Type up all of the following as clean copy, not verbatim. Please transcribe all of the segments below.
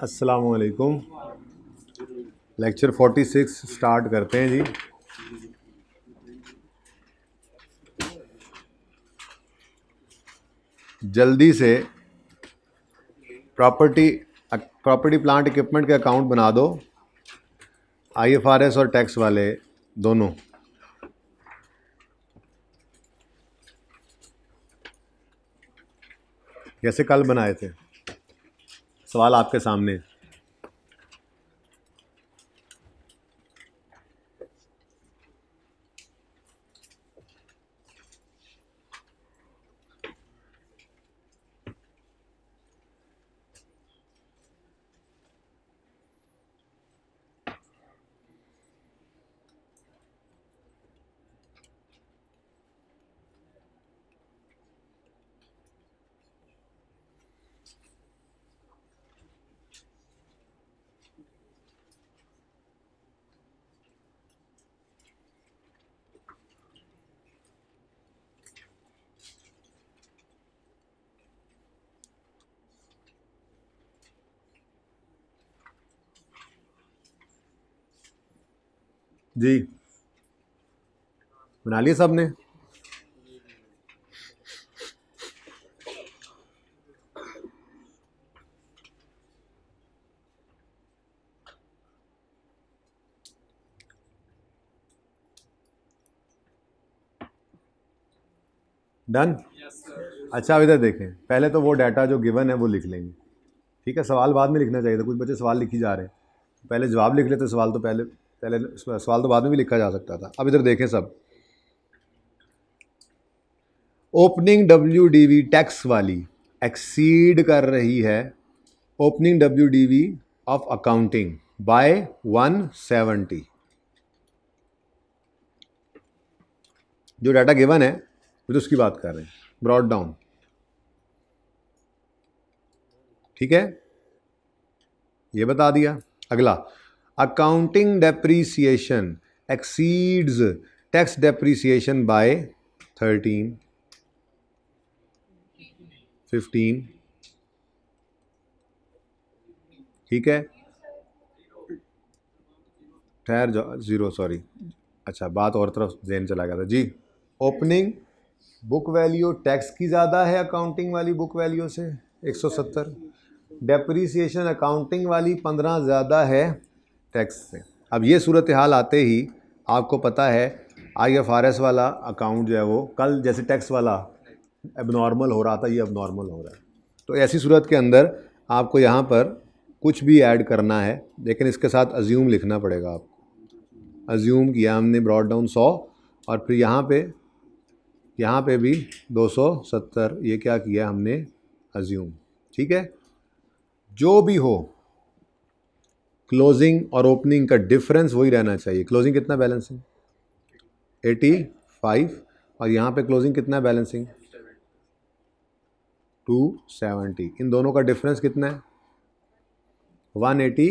अस्सलामुअलैकुम। Lecture 46 start करते हैं जी। जल्दी से प्रॉपर्टी प्लांट इक्विपमेंट के अकाउंट बना दो, IFRS और टैक्स वाले दोनों। जैसे कल बनाए थे। सवाल आपके सामने। जी बना लिए सब ने? डन। अच्छा, अब इधर देखें। पहले तो वो डाटा जो गिवन है वो लिख लेंगे, ठीक है। सवाल बाद में लिखना चाहिए था, कुछ बच्चे सवाल लिखी जा रहे हैं। पहले जवाब लिख लेते, सवाल तो पहले सवाल तो बाद में भी लिखा जा सकता था। अब इधर देखें सब। ओपनिंग WDV टैक्स वाली एक्सीड कर रही है opening WDV of accounting by 170। जो डाटा गिवन है वो तो उसकी बात कर रहे हैं, ब्रॉड डाउन, ठीक है। ये बता दिया। अगला, accounting depreciation exceeds tax depreciation by 13, 15, ठीक है। ठहर जाओ, 0, सॉरी। अच्छा, बात और तरफ ज़हन चला गया था जी। ओपनिंग बुक वैल्यू टैक्स की ज़्यादा है अकाउंटिंग वाली बुक वैल्यू से 170। डेप्रीसिएशन अकाउंटिंग वाली 15 ज़्यादा है टैक्स से। अब ये सूरत हाल आते ही आपको पता है IFRS वाला अकाउंट जो है वो कल जैसे टैक्स वाला एबनॉर्मल हो रहा था, ये एबनॉर्मल हो रहा है। तो ऐसी सूरत के अंदर आपको यहाँ पर कुछ भी ऐड करना है, लेकिन इसके साथ अज्यूम लिखना पड़ेगा आपको। अज्यूम किया हमने ब्रॉड डाउन 100, और फिर यहाँ पे भी 270। ये क्या किया हमने? अज्यूम, ठीक है। जो भी हो, क्लोजिंग और ओपनिंग का डिफरेंस वही रहना चाहिए। क्लोजिंग कितना बैलेंसिंग? 85। और यहाँ पे क्लोजिंग कितना बैलेंसिंग? 270। इन दोनों का डिफरेंस कितना है? 180।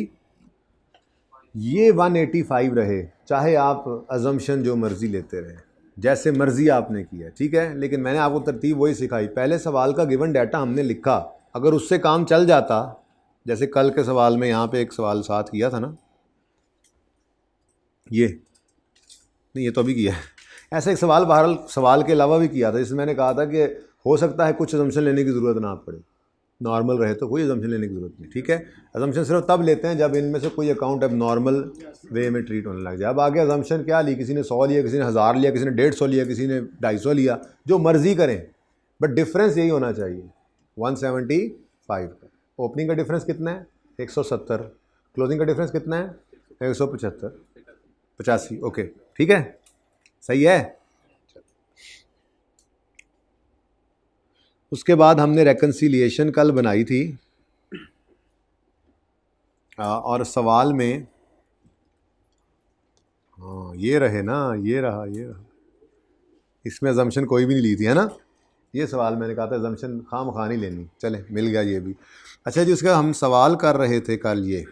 ये 185 रहे, चाहे आप अजम्पशन जो मर्जी लेते रहे, जैसे मर्जी आपने किया, ठीक है। लेकिन मैंने आपको तरतीब वही सिखाई। पहले सवाल का गिवन डाटा हमने लिखा, अगर उससे काम चल जाता, जैसे कल के सवाल में यहाँ पे एक सवाल साथ किया था ना, ये नहीं, ये तो अभी किया है। ऐसा एक सवाल बहरहाल सवाल के अलावा भी किया था, जिसमें मैंने कहा था कि हो सकता है कुछ अजम्पशन लेने की ज़रूरत ना पड़े, नॉर्मल रहे तो कोई अजम्पशन लेने की ज़रूरत नहीं, ठीक है। अजम्पशन सिर्फ तब लेते हैं जब इनमें से कोई अकाउंट अब नॉर्मल वे में ट्रीट होने लग जाए। अब आगे अजम्पशन क्या ली, किसी ने 100 लिया, किसी ने 1000 लिया, किसी ने 150 लिया, किसी ने 250 लिया, जो मर्जी करें, बट डिफरेंस यही होना चाहिए 175 का। ओपनिंग का डिफरेंस कितना है? 170। क्लोजिंग का डिफरेंस कितना है? 175, 85। ओके, ठीक है, सही है। उसके बाद हमने रेकन्सिलिएशन कल बनाई थी, और सवाल में हाँ ये रहे ना, ये रहा। इसमें अजम्पशन कोई भी नहीं ली थी, है ना। ये सवाल मैंने कहा था अजम्पशन खाम खा नहीं लेनी, चले मिल गया ये भी। अच्छा जी, उसका हम सवाल कर रहे थे कल, ये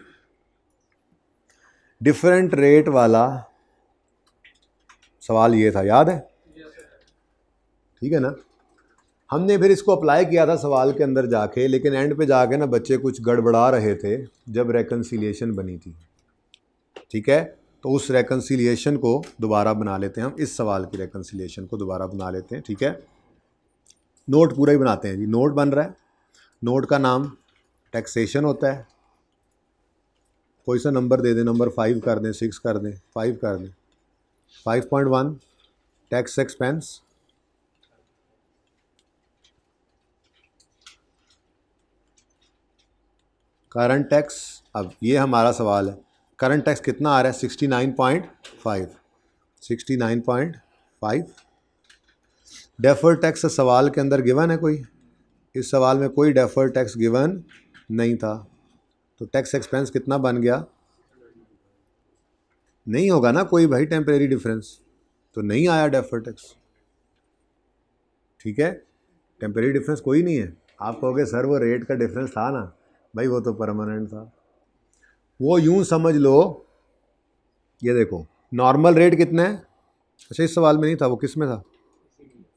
डिफरेंट रेट वाला सवाल ये था, याद है? ठीक है ना। हमने फिर इसको अप्लाई किया था सवाल के अंदर जाके, लेकिन एंड पे जाके ना बच्चे कुछ गड़बड़ा रहे थे जब रेकन्सिलिएशन बनी थी। ठीक है, तो उस रेकन्सिलिएशन को दोबारा बना लेते हैं हम, इस सवाल की रेकन्सिलिएशन को दोबारा बना लेते हैं। ठीक है, नोट पूरा ही बनाते हैं जी। नोट बन रहा है, नोट का नाम टैक्सेशन होता है। कोई सा नंबर दे दें, नंबर 5 कर दें, 6 कर दें, 5 कर दें। 5.1 टैक्स एक्सपेंस, करंट टैक्स। अब ये हमारा सवाल है, करंट टैक्स कितना आ रहा है? 69.5, 69.5। डेफर्ड टैक्स सवाल के अंदर गिवन है कोई? इस सवाल में कोई डेफर्ड टैक्स गिवन नहीं था, तो टैक्स एक्सपेंस कितना बन गया? नहीं होगा ना कोई भाई टेम्परेरी डिफरेंस, तो नहीं आया डेफर्ड टैक्स। ठीक है, टेम्परेरी डिफरेंस कोई नहीं है। आप कहोगे सर वो रेट का डिफरेंस था ना, भाई वो तो परमानेंट था। वो यूं समझ लो, ये देखो नॉर्मल रेट कितना है? अच्छा इस सवाल में नहीं था, वो किस में था?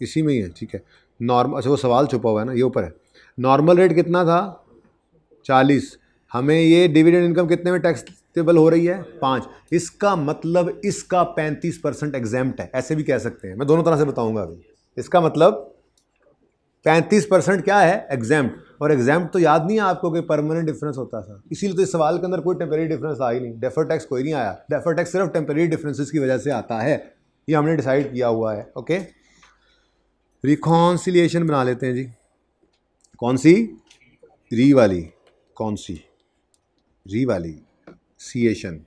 इसी में ही है। ठीक है, नॉर्मल, अच्छा वो सवाल छुपा हुआ है ना, ये ऊपर है। नॉर्मल रेट कितना था? 40। हमें ये डिविडेंड इनकम कितने में टैक्सेबल हो रही है? 5। इसका मतलब इसका 35% एग्जेम्प्ट है, ऐसे भी कह सकते हैं। मैं दोनों तरह से बताऊंगा अभी। इसका मतलब 35% क्या है? एग्जेम्प्ट। और एग्जाम्प्ट तो याद नहीं है आपको कि परमानेंट डिफरेंस होता था, इसीलिए तो इस सवाल के अंदर कोई टेम्परेरी डिफरेंस आ ही नहीं। डेफर्ड टैक्स कोई नहीं आया, डेफर्ड टैक्स सिर्फ टेम्परेरी डिफरेंसेस की वजह से आता है, ये हमने डिसाइड किया हुआ है। ओके, रिकॉन्सिलिएशन बना लेते हैं जी। कौन सी? री वाली। कौन सी? री वाली, सिएशन,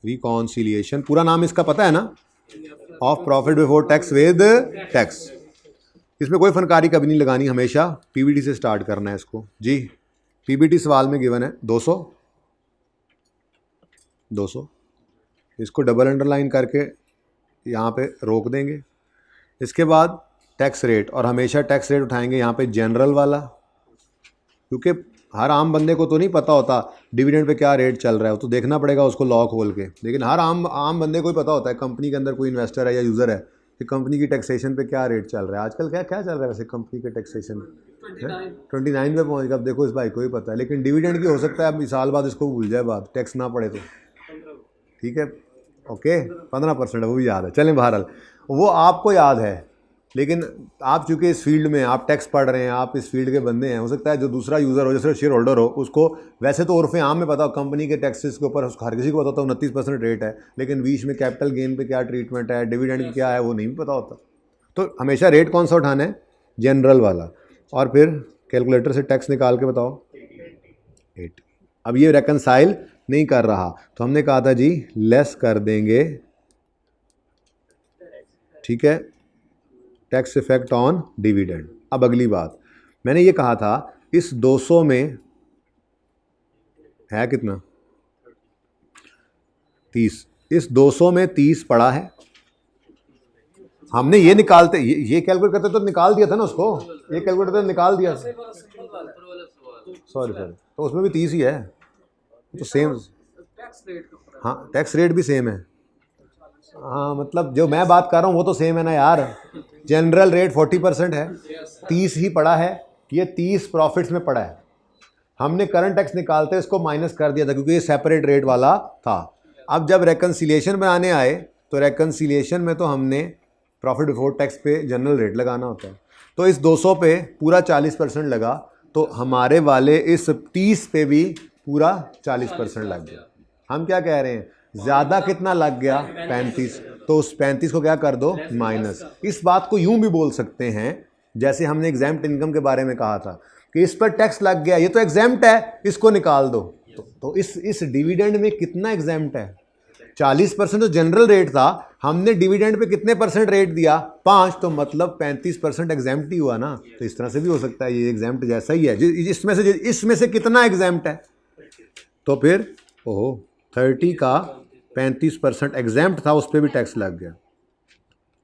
रिकॉन्सिलिएशन। पूरा नाम इसका पता है ना? Of profit before tax with tax. इसमें कोई फनकारी कभी नहीं लगानी, हमेशा पीबीटी से स्टार्ट करना है इसको जी। पीबीटी सवाल में गिवन है 200, 200। इसको डबल अंडरलाइन करके यहाँ पे रोक देंगे। इसके बाद टैक्स रेट, और हमेशा टैक्स रेट उठाएंगे यहाँ पे जनरल वाला, क्योंकि हर आम बंदे को तो नहीं पता होता डिविडेंड पे क्या रेट चल रहा है, वो तो देखना पड़ेगा उसको लॉ खोल के। लेकिन हर आम बंदे को ही पता होता है, कंपनी के अंदर कोई इन्वेस्टर है या यूज़र है, कि कंपनी की टैक्सेशन पे क्या रेट चल रहा है आजकल। क्या क्या चल रहा है वैसे कंपनी के टैक्सेशन? 29 पे पहुँच गया। अब देखो इस भाई को ही पता है, लेकिन डिविडेंड की हो सकता है अब साल बाद इसको भूल जाए बात, टैक्स ना पड़े तो। ठीक है, ओके, 15% वो भी याद है। चलें, बहरहाल वो आपको याद है, लेकिन आप चूँकि इस फील्ड में आप टैक्स पढ़ रहे हैं, आप इस फील्ड के बंदे हैं, हो सकता है जो दूसरा यूज़र हो, जैसे शेयर होल्डर हो, उसको वैसे तो उर्फ़ आम में पता हो कंपनी के टैक्सेस के ऊपर हर किसी को पता होता है 29% रेट है, लेकिन बीच में कैपिटल गेन पे क्या ट्रीटमेंट है, डिविडेंड क्या है, वो नहीं भी पता होता। तो हमेशा रेट कौन सा उठाना है? जनरल वाला। और फिर कैलकुलेटर से टैक्स निकाल के बताओ 80। अब ये रेकनसाइल नहीं कर रहा, तो हमने कहा था जी लेस कर देंगे। ठीक है, टैक्स इफेक्ट ऑन डिविडेंड। अब अगली बात, मैंने ये कहा था इस 200 में है कितना? 30। इस 200 में 30 पड़ा है। हमने ये निकालते, ये कैलकुलेट करते तो निकाल दिया था ना उसको, ये कैलकुलेट करते निकाल दिया। सॉरी, तो उसमें भी 30 ही है, तो सेम। हाँ, टैक्स रेट भी सेम है। हाँ, मतलब जो मैं बात कर रहा हूँ वो तो सेम है ना यार। जनरल रेट 40% है, 30 ही पड़ा है, ये 30 प्रॉफिट्स में पड़ा है। हमने करंट टैक्स निकालते इसको माइनस कर दिया था, क्योंकि ये सेपरेट रेट वाला था। अब जब रेकन्सिलिएशन बनाने आए, तो रेकन्सिलिएशन में तो हमने प्रॉफिट बिफोर टैक्स पे जनरल रेट लगाना होता है, तो इस 200 पे पूरा 40% लगा, तो हमारे वाले इस 30 पे भी पूरा 40% लग गया। हम क्या कह रहे हैं? ज़्यादा कितना लग गया? 35। तो उस 35 को क्या कर दो? माइनस। इस बात को यूं भी बोल सकते हैं, जैसे हमने एग्जाम्प्ट इनकम के बारे में कहा था कि इस पर टैक्स लग गया, ये तो एग्जाम्प्ट है, इसको निकाल दो। तो इस डिविडेंड में कितना एग्जाम्प्ट है? 40% तो जनरल रेट था, हमने डिविडेंड पे कितने परसेंट रेट दिया? 5, तो मतलब 35% एग्जाम्प्ट ही हुआ ना। तो इस तरह से भी हो सकता है, ये एग्जाम्प्ट जैसा ही है। इसमें से कितना एग्जाम्प्ट है? तो फिर ओहो, 30 का 35% एग्जाम्प्ट था, उस पर भी टैक्स लग गया।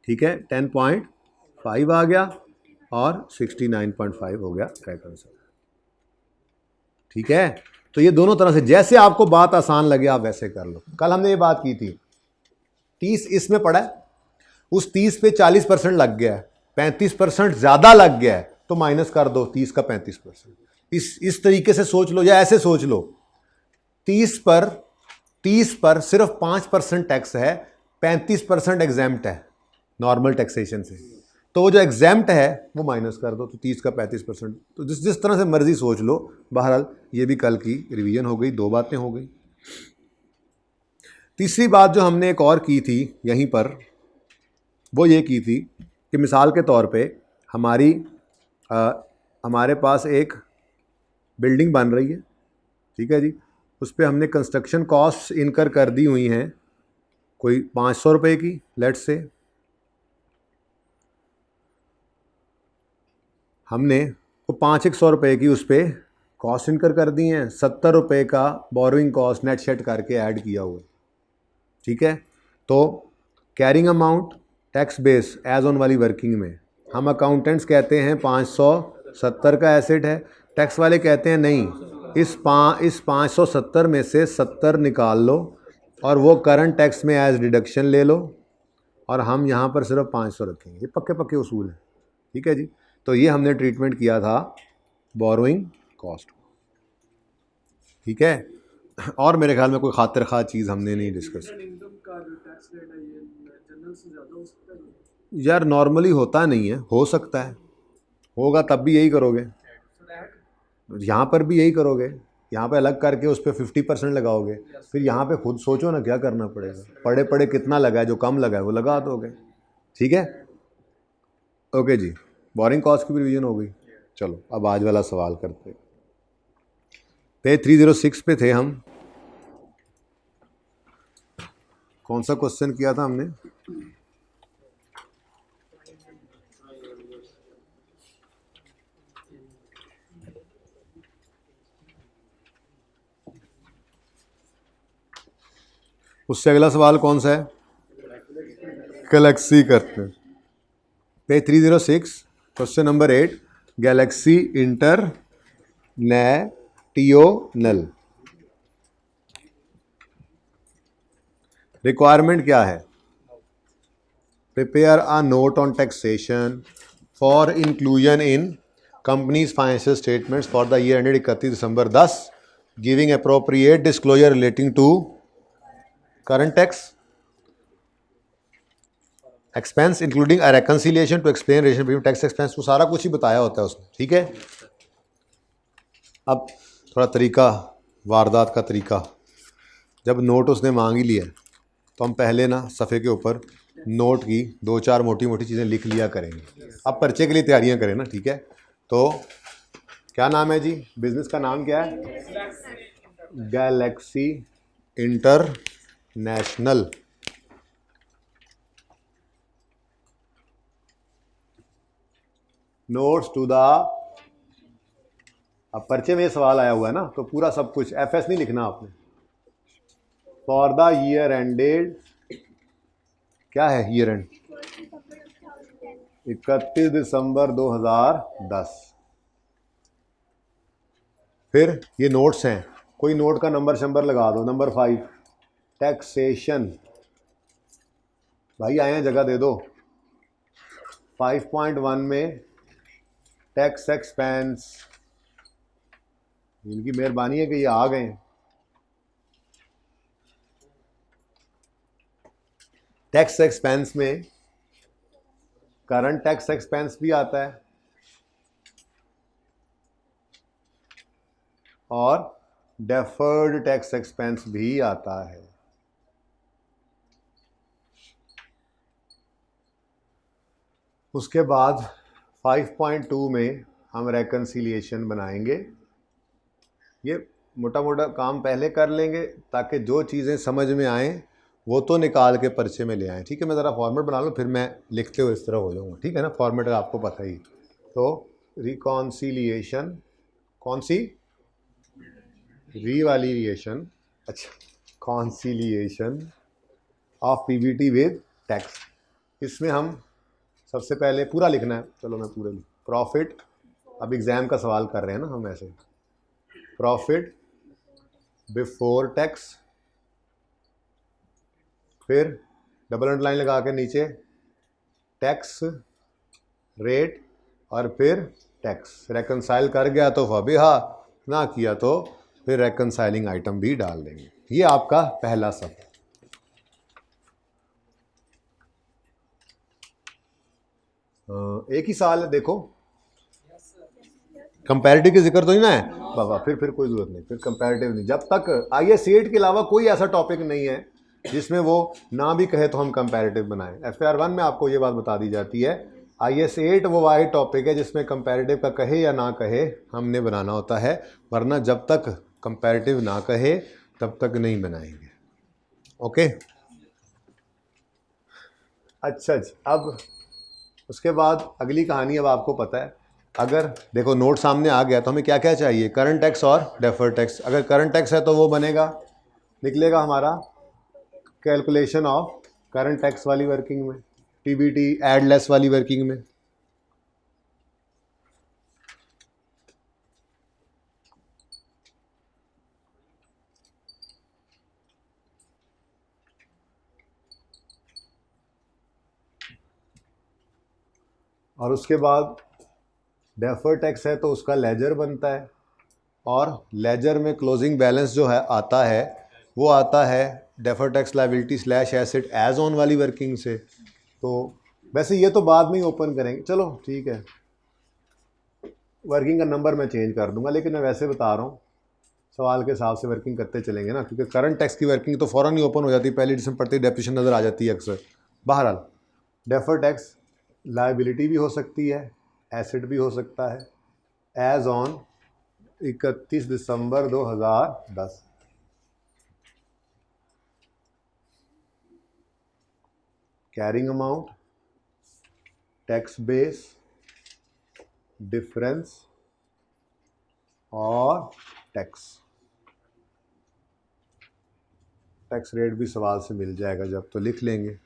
ठीक है, 10.5 आ गया और 69.5 हो गया रेकन्सिल। ठीक है, तो ये दोनों तरह से जैसे आपको बात आसान लगे आप वैसे कर लो। कल हमने ये बात की थी, 30 इसमें पड़ा है, उस 30 पे 40% लग गया है, 35% ज़्यादा लग गया है तो माइनस कर दो 30 का 35%। इस तरीके से सोच लो, या ऐसे सोच लो 30 पर सिर्फ 5% टैक्स है, 35% एग्जैम्प्ट है नॉर्मल टैक्सेशन से, तो वो जो एग्जैम्प्ट है वो माइनस कर दो, तो 30 का 35%। तो जिस तरह से मर्जी सोच लो। बहरहाल ये भी कल की रिवीजन हो गई, 2 बातें हो गई। तीसरी बात जो हमने एक और की थी यहीं पर, वो ये की थी कि मिसाल के तौर पे हमारे पास एक बिल्डिंग बन रही है, ठीक है जी, उस पर हमने कंस्ट्रक्शन कॉस्ट इनकर कर दी हुई हैं कोई 500 रुपये की, लेट्स से हमने वो 500 रुपये की उस पर कॉस्ट इनकर कर दी हैं, 70 रुपये का बोरोइंग कॉस्ट नेट शेट करके ऐड किया हुआ, ठीक है। तो carrying amount tax base as on वाली वर्किंग में हम अकाउंटेंट्स कहते हैं 570 का एसेट है, टैक्स वाले कहते हैं नहीं, इस 570 में से 70 निकाल लो और वो करंट टैक्स में एज डिडक्शन ले लो, और हम यहाँ पर सिर्फ 500 रखेंगे। ये पक्के पक्के उसूल हैं, ठीक है जी। तो ये हमने ट्रीटमेंट किया था बोरोइंग कॉस्ट, ठीक है। और मेरे ख्याल में कोई खातिर खा चीज़ हमने नहीं डिस्कस। यार नॉर्मली होता नहीं है, हो सकता है, होगा तब भी यही करोगे, यहाँ पर भी यही करोगे, यहाँ पे अलग करके उस पर 50% लगाओगे, फिर यहाँ पे खुद सोचो ना क्या करना पड़ेगा, पड़े पड़े कितना लगा है, जो कम लगा है वो लगा दोगे, ठीक है। ओके जी, बोरिंग कॉस्ट की भी रिवीजन हो गई। चलो अब आज वाला सवाल करते हैं। पेज 306 पे थे हम, कौन सा क्वेश्चन किया था हमने? उससे अगला सवाल कौन सा है? गैलेक्सी करते हैं। Page 306 question number 8, galaxy international. Requirement क्या है? Prepare a note on taxation for inclusion in companies financial statements for the year ended 31 December 10, giving appropriate disclosure relating to current tax expense including a reconciliation to explain relation between tax expense. तो सारा कुछ ही बताया होता है उसमें, ठीक है। अब थोड़ा तरीका, वारदात का तरीका, जब नोट उसने मांग ही लिया तो हम पहले ना सफ़े के ऊपर नोट की 2-4 मोटी मोटी चीज़ें लिख लिया करेंगे। अब पर्चे के लिए तैयारियां करें ना, ठीक है। तो क्या नाम है जी, बिजनेस का नाम क्या है? Galaxy International. Notes to the, अब पर्चे में ये सवाल आया हुआ है ना, तो पूरा सब कुछ एफएस नहीं लिखना आपने। फॉर द ईयर एंडेड, क्या है ईयर एंड? 31 दिसंबर 2010। फिर ये नोट्स हैं, कोई नोट का नंबर शंबर लगा दो। नंबर 5 टैक्सेशन, भाई आए हैं जगह दे दो। 5.1 में टैक्स एक्सपेंस, इनकी मेहरबानी है कि ये आ गए। टैक्स एक्सपेंस में करंट टैक्स एक्सपेंस भी आता है और डेफर्ड टैक्स एक्सपेंस भी आता है। उसके बाद 5.2 में हम रेकन्सिलिएशन बनाएंगे। ये मोटा मोटा काम पहले कर लेंगे ताकि जो चीज़ें समझ में आएँ वो तो निकाल के पर्चे में ले आएँ, ठीक है। मैं ज़रा फॉर्मेट बना लूँ, फिर मैं लिखते हुए इस तरह हो जाऊँगा, ठीक है ना। फॉर्मेट आपको पता ही। तो रिकॉन्सिलिएशन, कौन सी? रीवैल्यूएशन, अच्छा, conciliation of PBT with tax. इसमें हम सबसे पहले पूरा लिखना है, चलो मैं पूरा लिख। प्रॉफिट, अब एग्ज़ाम का सवाल कर रहे हैं ना हम ऐसे, प्रॉफिट बिफोर टैक्स, फिर डबल अंडरलाइन लगा के नीचे टैक्स रेट और फिर टैक्स। रेकनसाइल कर गया तो फबिहा, ना किया तो फिर रेकनसाइलिंग आइटम भी डाल देंगे। ये आपका पहला सफ़ा। एक ही साल है, देखो कंपैरेटिव की जिक्र तो नहीं ना है बाबा, फिर कोई ज़रूरत नहीं, फिर कंपैरेटिव नहीं। जब तक IS8 के अलावा कोई ऐसा टॉपिक नहीं है जिसमें वो ना भी कहे तो हम कंपैरेटिव बनाएं। FR1 में आपको ये बात बता दी जाती है, IS8 वो वाहिद टॉपिक है जिसमें कंपैरेटिव का कहे या ना कहे हमने बनाना होता है, वरना जब तक कंपैरेटिव ना कहे तब तक नहीं बनाएंगे। ओके, अच्छा अब उसके बाद अगली कहानी अब आपको पता है। अगर देखो नोट सामने आ गया तो हमें क्या क्या चाहिए, करंट टैक्स और डेफर्ड टैक्स। अगर करंट टैक्स है तो वो बनेगा, निकलेगा हमारा कैलकुलेशन ऑफ करंट टैक्स वाली वर्किंग में, TBT एड लेस वाली वर्किंग में। और उसके बाद डेफर्ड टैक्स है तो उसका लेजर बनता है, और लेजर में क्लोजिंग बैलेंस जो है आता है वो आता है deferred tax liability slash asset as on वाली वर्किंग से। तो वैसे ये तो बाद में ही ओपन करेंगे, चलो ठीक है, वर्किंग का नंबर मैं चेंज कर दूंगा, लेकिन मैं वैसे बता रहा हूँ सवाल के हिसाब से वर्किंग करते चलेंगे ना, क्योंकि करंट टैक्स की वर्किंग तो फ़ौरन ही ओपन हो जाती है, पहली डिस्म पढ़ते ही डेप्रिसिएशन नज़र आ जाती है अक्सर। बहरहाल डेफर्ड टैक्स लायबिलिटी भी हो सकती है, एसेट भी हो सकता है, एज ऑन 31 दिसंबर 2010। Carrying amount, tax base, difference और टैक्स रेट भी सवाल से मिल जाएगा जब, तो लिख लेंगे।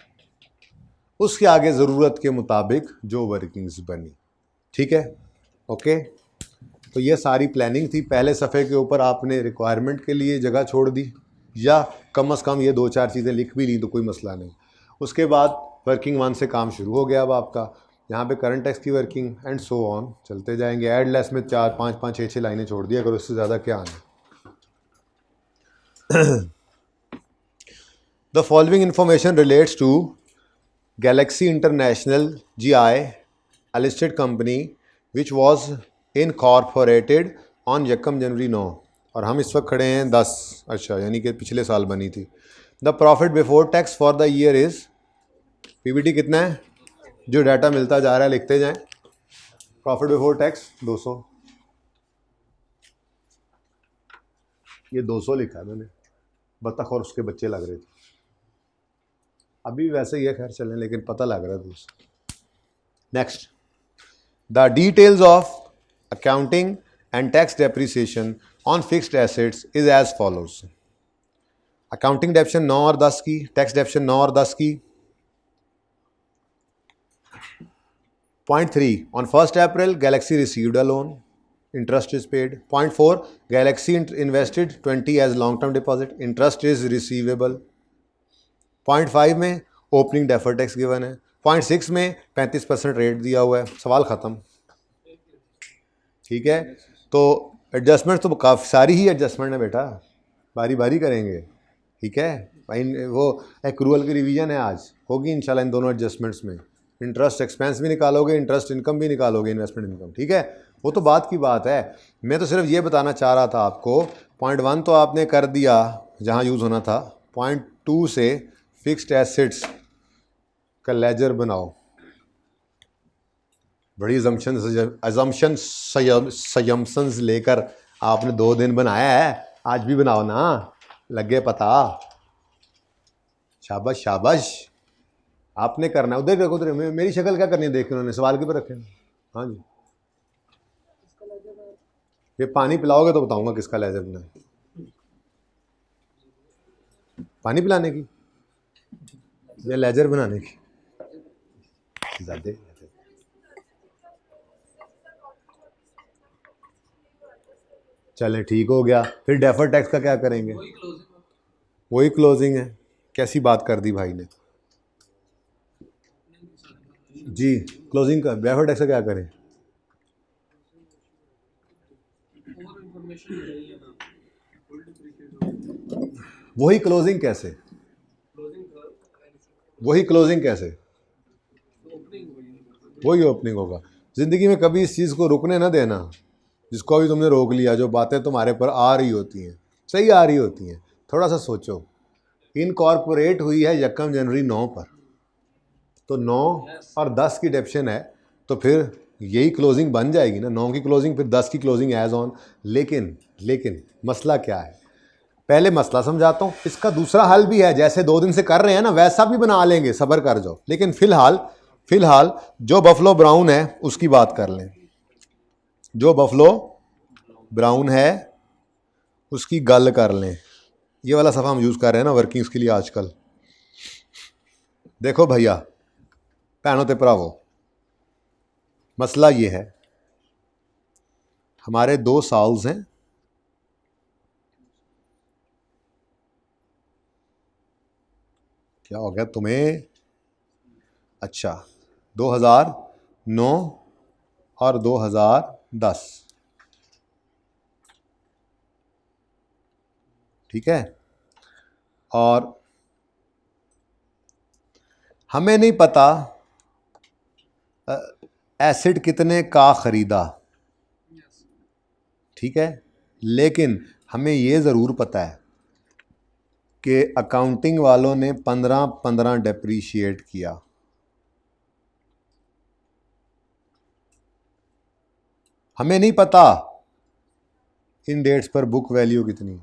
उसके आगे ज़रूरत के मुताबिक जो वर्किंग्स बनी, ठीक है, ओके। तो ये सारी प्लानिंग थी। पहले सफ़े के ऊपर आपने रिक्वायरमेंट के लिए जगह छोड़ दी, या कम से कम ये 2-4 चीज़ें लिख भी ली तो कोई मसला नहीं। उसके बाद वर्किंग 1 से काम शुरू हो गया। अब आपका यहाँ पे करंट टैक्स की वर्किंग एंड सो ऑन चलते जाएंगे। एड लेस में 4, 5, 5, 6 लाइनें छोड़ दिया करो, इससे ज़्यादा क्या आना। The following information relates to Galaxy International GI, a listed company which was incorporated on 1 January 9, और हम इस वक्त खड़े हैं 10, अच्छा यानी कि पिछले साल बनी थी। The profit before tax for the year is, PBT कितना है, जो डाटा मिलता जा रहा है लिखते जाएं। प्रॉफिट बिफोर टैक्स 200, ये 200 लिखा है मैंने, बतख और उसके बच्चे लग रहे थे, अभी वैसे ही है, खैर चलें, लेकिन पता लग रहा है। Next, the details of accounting and tax depreciation on fixed assets is as follows. Accounting depreciation 9 और 10 की, टैक्स डेप्शन 9 और 10 की। Point 3, on 1st April Galaxy received a loan, interest is paid. Point 4, Galaxy invested 20 as long term deposit, interest is receivable. Point 5 में opening deferred tax given है। Point 6 में 35% rate दिया हुआ है। सवाल ख़त्म, ठीक है। तो एडजस्टमेंट तो काफ़ी सारी ही एडजस्टमेंट है बेटा, बारी बारी करेंगे, ठीक है भाई। वो एक्रूअल की रिवीजन है आज, होगी इंशाल्लाह इन दोनों एडजस्टमेंट्स में। इंटरेस्ट एक्सपेंस भी निकालोगे, इंटरेस्ट इनकम भी निकालोगे, इन्वेस्टमेंट इनकम, ठीक है। वो तो बात की बात है, मैं तो सिर्फ ये बताना चाह रहा था आपको। Point 1 तो आपने कर दिया जहाँ यूज़ होना था। Point 2 से फिक्स्ड एसेट्स का लेजर बनाओ। बड़ी अजम्पशंस लेकर आपने 2 दिन बनाया है, आज भी बनाओ ना, लगे पता। शाबाश शाबाश, आपने करना है। उधर देखो, उधर मेरी शक्ल क्या करनी है, देख उन्होंने सवाल के पर रखे। हाँ जी, ये पानी पिलाओगे तो बताऊंगा किसका लेजर बनाए। पानी पिलाने की या लेजर बनाने की? ज़्यादा चले, ठीक हो गया। फिर डेफर्ड टैक्स का क्या करेंगे? वही क्लोजिंग है। कैसी बात कर दी भाई ने, जी क्लोजिंग का बिफोर टैक्स का क्या करें? वही क्लोजिंग कैसे? वही क्लोजिंग कैसे? वही ओपनिंग होगा। ज़िंदगी में कभी इस चीज़ को रुकने ना देना, जिसको अभी तुमने रोक लिया, जो बातें तुम्हारे पर आ रही होती हैं, सही आ रही होती हैं, थोड़ा सा सोचो। इनकॉर्पोरेट हुई है 1 जनवरी 9 पर, तो 9 और 10 की डेप्शन है, तो फिर यही क्लोजिंग बन जाएगी ना, 9 की क्लोजिंग फिर 10 की क्लोजिंग एज ऑन। लेकिन मसला क्या है, पहले मसला समझाता हूँ। इसका दूसरा हल भी है, जैसे 2 दिन से कर रहे हैं ना वैसा भी बना लेंगे, सब्र कर जाओ। लेकिन फिलहाल जो बफलो ब्राउन है उसकी बात कर लें। जो बफलो ब्राउन है उसकी गल कर लें। ये वाला सफ़ा हम यूज़ कर रहे हैं ना वर्किंग्स के लिए आजकल। देखो भैया भैनों ते भरावो, मसला ये है, हमारे 2 साल्स हैं, क्या हो गया तुम्हें? अच्छा, 2009 और 2010, ठीक है। और हमें नहीं पता एसिड कितने का ख़रीदा, ठीक है, लेकिन हमें ये ज़रूर पता है कि अकाउंटिंग वालों ने 15 डेप्रीशिएट किया। हमें नहीं पता इन डेट्स पर बुक वैल्यू कितनी,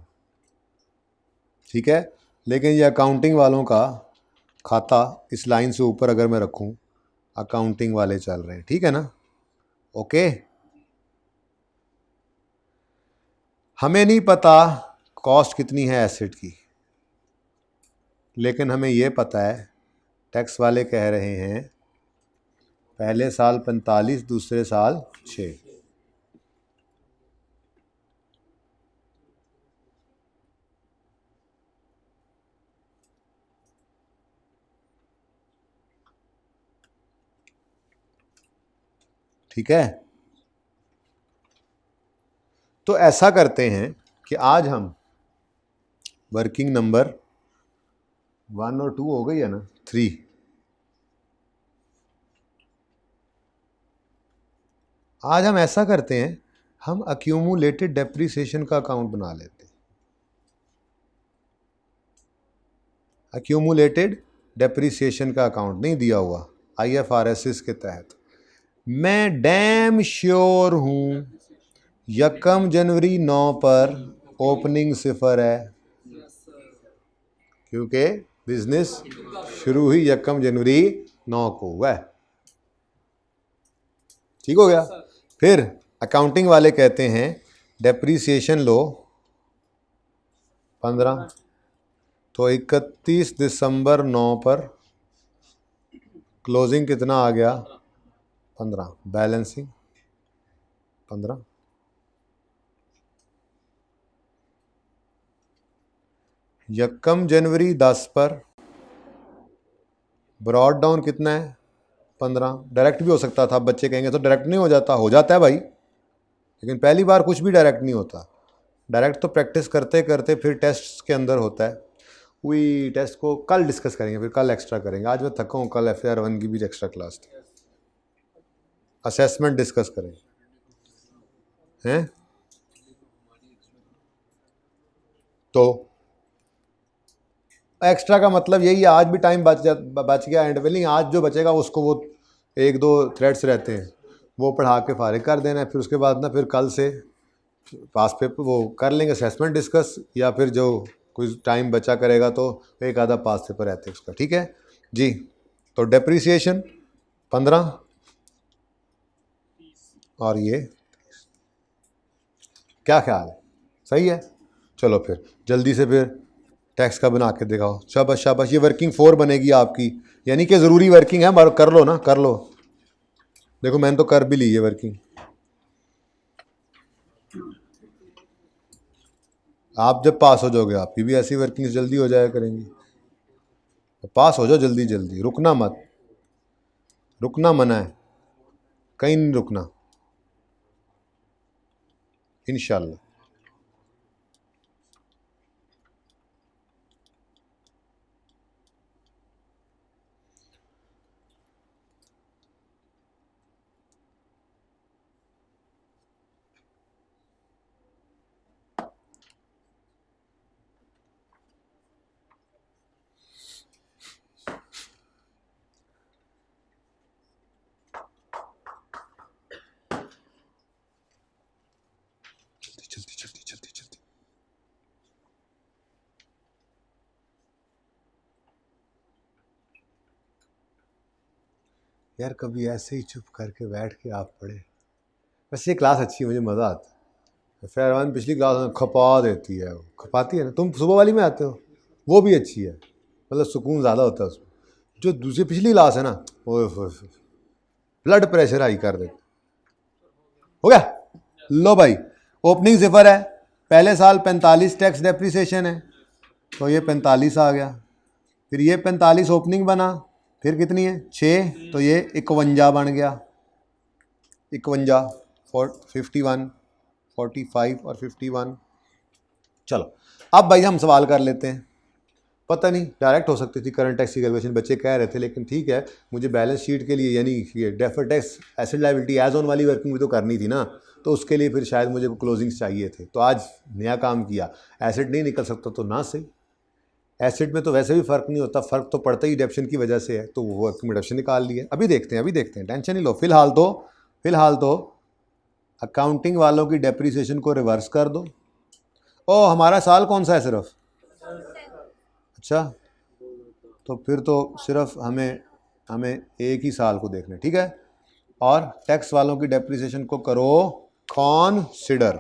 ठीक है, लेकिन ये अकाउंटिंग वालों का खाता इस लाइन से ऊपर अगर मैं रखूं, अकाउंटिंग वाले चल रहे हैं, ठीक है ना, ओके। हमें नहीं पता कॉस्ट कितनी है एसेट की, लेकिन हमें ये पता है टैक्स वाले कह रहे हैं पहले साल 45, दूसरे साल 6। ठीक है, तो ऐसा करते हैं कि आज हम वर्किंग नंबर 1 और 2 हो गई है ना, 3, आज हम ऐसा करते हैं, हम अक्यूमुलेटेड डेप्रिसिएशन का अकाउंट बना लेते हैं। अक्यूमुलेटेड डेप्रिसिएशन का अकाउंट नहीं दिया हुआ IFRS के तहत। मैं डैम श्योर हूं 1 जनवरी 9 पर ओपनिंग 0 है, क्योंकि बिजनेस शुरू ही 1 जनवरी 9 को हुआ है। ठीक हो गया। फिर अकाउंटिंग वाले कहते हैं डेप्रीसिएशन लो 15, तो 31 दिसंबर 9 पर क्लोजिंग कितना आ गया? 15, बैलेंसिंग 15। 1 जनवरी 10 पर ब्रॉड डाउन कितना है? 15। डायरेक्ट भी हो सकता था, बच्चे कहेंगे तो डायरेक्ट नहीं हो जाता, हो जाता है भाई, लेकिन पहली बार कुछ भी डायरेक्ट नहीं होता। डायरेक्ट तो प्रैक्टिस करते करते फिर टेस्ट के अंदर होता है। वही टेस्ट को कल डिस्कस करेंगे, फिर कल एक्स्ट्रा करेंगे। आज मैं थका हूँ, कल FAR 1 की भी एक्स्ट्रा क्लास थी। असेसमेंट डिस्कस करें हैं, तो एक्स्ट्रा का मतलब यही है, आज भी टाइम बच गया एंड वेलिंग, आज जो बचेगा उसको वो 1-2 थ्रेड्स रहते हैं वो पढ़ा के फारिग कर देना है। फिर उसके बाद ना फिर कल से पास पेपर वो कर लेंगे असेसमेंट डिस्कस, या फिर जो कुछ टाइम बचा करेगा तो एक आधा पास पेपर रहते हैं उसका, ठीक है जी। तो डेप्रीसिएशन 15 और ये, क्या ख्याल है? सही है। चलो फिर जल्दी से फिर टैक्स का बना के दिखाओ। शाबाश शाबाश, ये वर्किंग 4 बनेगी आपकी, यानी कि ज़रूरी वर्किंग है, मगर कर लो ना, कर लो। देखो मैंने तो कर भी ली है वर्किंग। आप जब पास हो जाओगे आपकी भी ऐसी वर्किंग जल्दी हो जाया करेंगी। तो पास हो जाओ जल्दी जल्दी, रुकना मत। रुकना मना है, कहीं नहीं रुकना इंशाल्लाह। जल्दी जल्दी जल्दी जल्दी। यार कभी ऐसे ही चुप करके बैठ के आप पढ़े। वैसे ये क्लास अच्छी है, मुझे मज़ा आता है। फैरवान पिछली क्लास में खपा देती है, वो खपाती है ना। तुम सुबह वाली में आते हो, वो भी अच्छी है, मतलब सुकून ज़्यादा होता है उसमें। जो दूसरी पिछली क्लास है ना, वो ब्लड प्रेशर हाई कर देते। हो गया? लो भाई, ओपनिंग सिफर है, पहले साल 45 टैक्स डेप्रिसिएशन है, तो ये 45 आ गया। फिर ये 45 ओपनिंग बना, फिर कितनी है 6, तो ये 51 बन गया। 51, 51, 45 और 51। चलो अब भाई हम सवाल कर लेते हैं। पता नहीं डायरेक्ट हो सकती थी करंट टैक्स की कैलकुलेशन, बच्चे कह रहे थे, लेकिन ठीक है, मुझे बैलेंस शीट के लिए यानी ये deferred tax asset liability as on वाली वर्किंग भी तो करनी थी ना, तो उसके लिए फिर शायद मुझे क्लोजिंग्स चाहिए थे। तो आज नया काम किया, एसेट नहीं निकल सकता तो ना सही। एसिड में तो वैसे भी फ़र्क नहीं होता, फ़र्क तो पड़ता ही डिडक्शन की वजह से है, तो वो वर्किंग डिडक्शन निकाल लिए। अभी देखते हैं, टेंशन नहीं लो। फिलहाल तो अकाउंटिंग वालों की डेप्रिसिएशन को रिवर्स कर दो। ओ हमारा साल कौन सा है सिर्फ? अच्छा, तो फिर तो सिर्फ हमें एक ही साल को देखना है, ठीक है। और टैक्स वालों की डेप्रिसिएशन को करो कॉन्सिडर,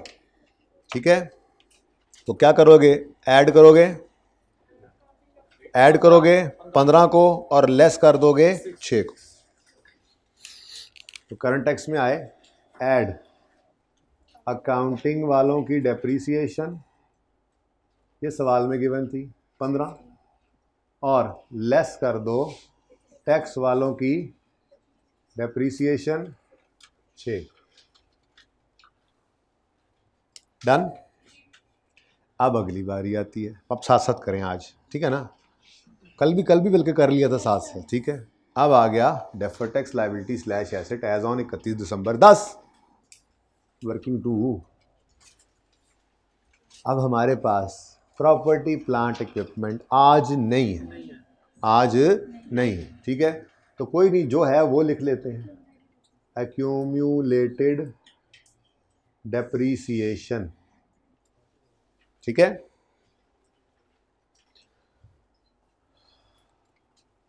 ठीक है। तो क्या करोगे? ऐड करोगे 15 को और लेस कर दोगे 6 को। तो करंट टैक्स में आए ऐड अकाउंटिंग वालों की डेप्रीसिएशन, ये सवाल में गिवन थी 15, और लेस कर दो टैक्स वालों की डेप्रीसिएशन 6। डन। अब अगली बारी आती है, अब साथ साथ करें आज, ठीक है ना। कल भी बल्कि कर लिया था साथ साथ, ठीक है। अब आ गया deferred tax liability slash asset as on 31 December 10 working two. अब हमारे पास प्रॉपर्टी प्लांट इक्विपमेंट आज नहीं है, ठीक है। तो कोई नहीं, जो है वो लिख लेते हैं, एक्यूम्यूलेटेड डेप्रीसिएशन, ठीक है।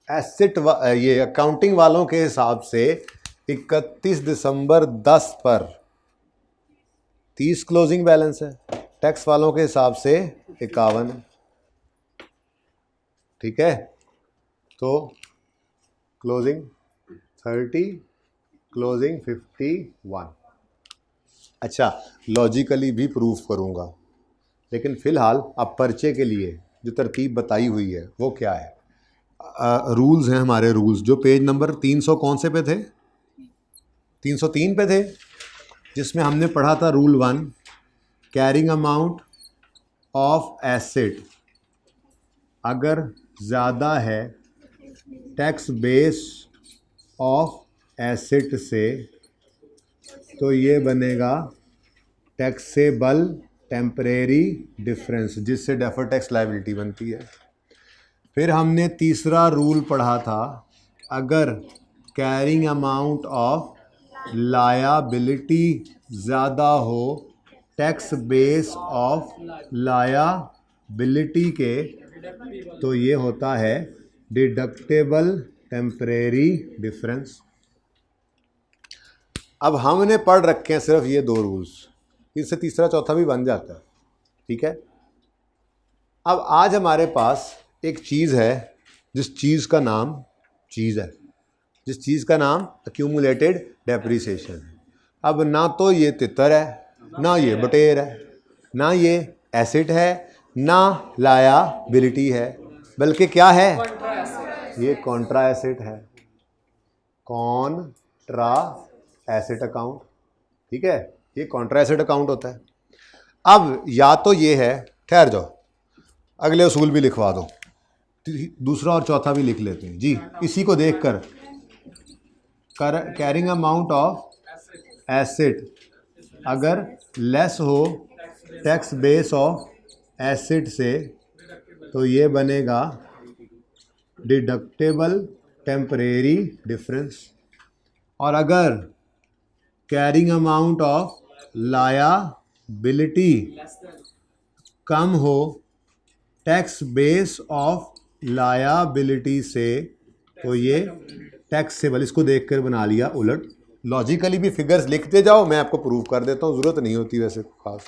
एसेट ये अकाउंटिंग वालों के हिसाब से 31 दिसंबर 10 पर 30 क्लोजिंग बैलेंस है, टैक्स वालों के हिसाब से 51 है, ठीक है। तो क्लोजिंग 30, क्लोजिंग 51। अच्छा, लॉजिकली भी प्रूफ करूंगा, लेकिन फिलहाल अब पर्चे के लिए जो तरतीब बताई हुई है वो क्या है। रूल्स हैं हमारे, रूल्स जो पेज नंबर 300 कौन से पे थे? 303 पे थे, जिसमें हमने पढ़ा था rule 1, carrying amount of asset अगर ज़्यादा है टैक्स बेस ऑफ एसेट से, तो ये बनेगा टैक्सेबल टेम्परेरी डिफरेंस, जिससे डेफर्ड टैक्स लायबिलिटी बनती है। फिर हमने तीसरा रूल पढ़ा था, अगर कैरिंग अमाउंट ऑफ लायबिलिटी ज़्यादा हो टैक्स बेस ऑफ लायबिलिटी के, तो ये होता है डिडक्टेबल टेम्परेरी डिफरेंस। अब हमने पढ़ रखे हैं सिर्फ ये 2 रूल्स, इससे तीसरा चौथा भी बन जाता है, ठीक है। अब आज हमारे पास एक चीज़ है, जिस चीज़ का नाम एक्यूमुलेटेड डेप्रिसिएशन है। अब ना तो ये तितर है, ना ये बटेर है, ना ये एसेट है, ना लायबिलिटी है, बल्कि क्या है? ये कॉन्ट्रा एसेट है। कॉन्ट्रा एसेट अकाउंट, ठीक है, ये कॉन्ट्रा एसेट अकाउंट होता है। अब या तो ये है, ठहर जाओ, अगले उसूल भी लिखवा दो, दूसरा और चौथा भी लिख लेते हैं जी, इसी को देखकर। कैरिंग अमाउंट ऑफ एसेट अगर लेस हो टैक्स बेस ऑफ एसेट से तो ये बनेगा डिडक्टेबल टेम्परेरी डिफरेंस। और अगर कैरिंग अमाउंट ऑफ लायबिलिटी कम हो टैक्स बेस ऑफ लायबिलिटी से तो ये टैक्सेबल। इसको देखकर बना लिया उलट। लॉजिकली भी फिगर्स लिखते जाओ, मैं आपको प्रूव कर देता हूँ, ज़रूरत नहीं होती वैसे खास।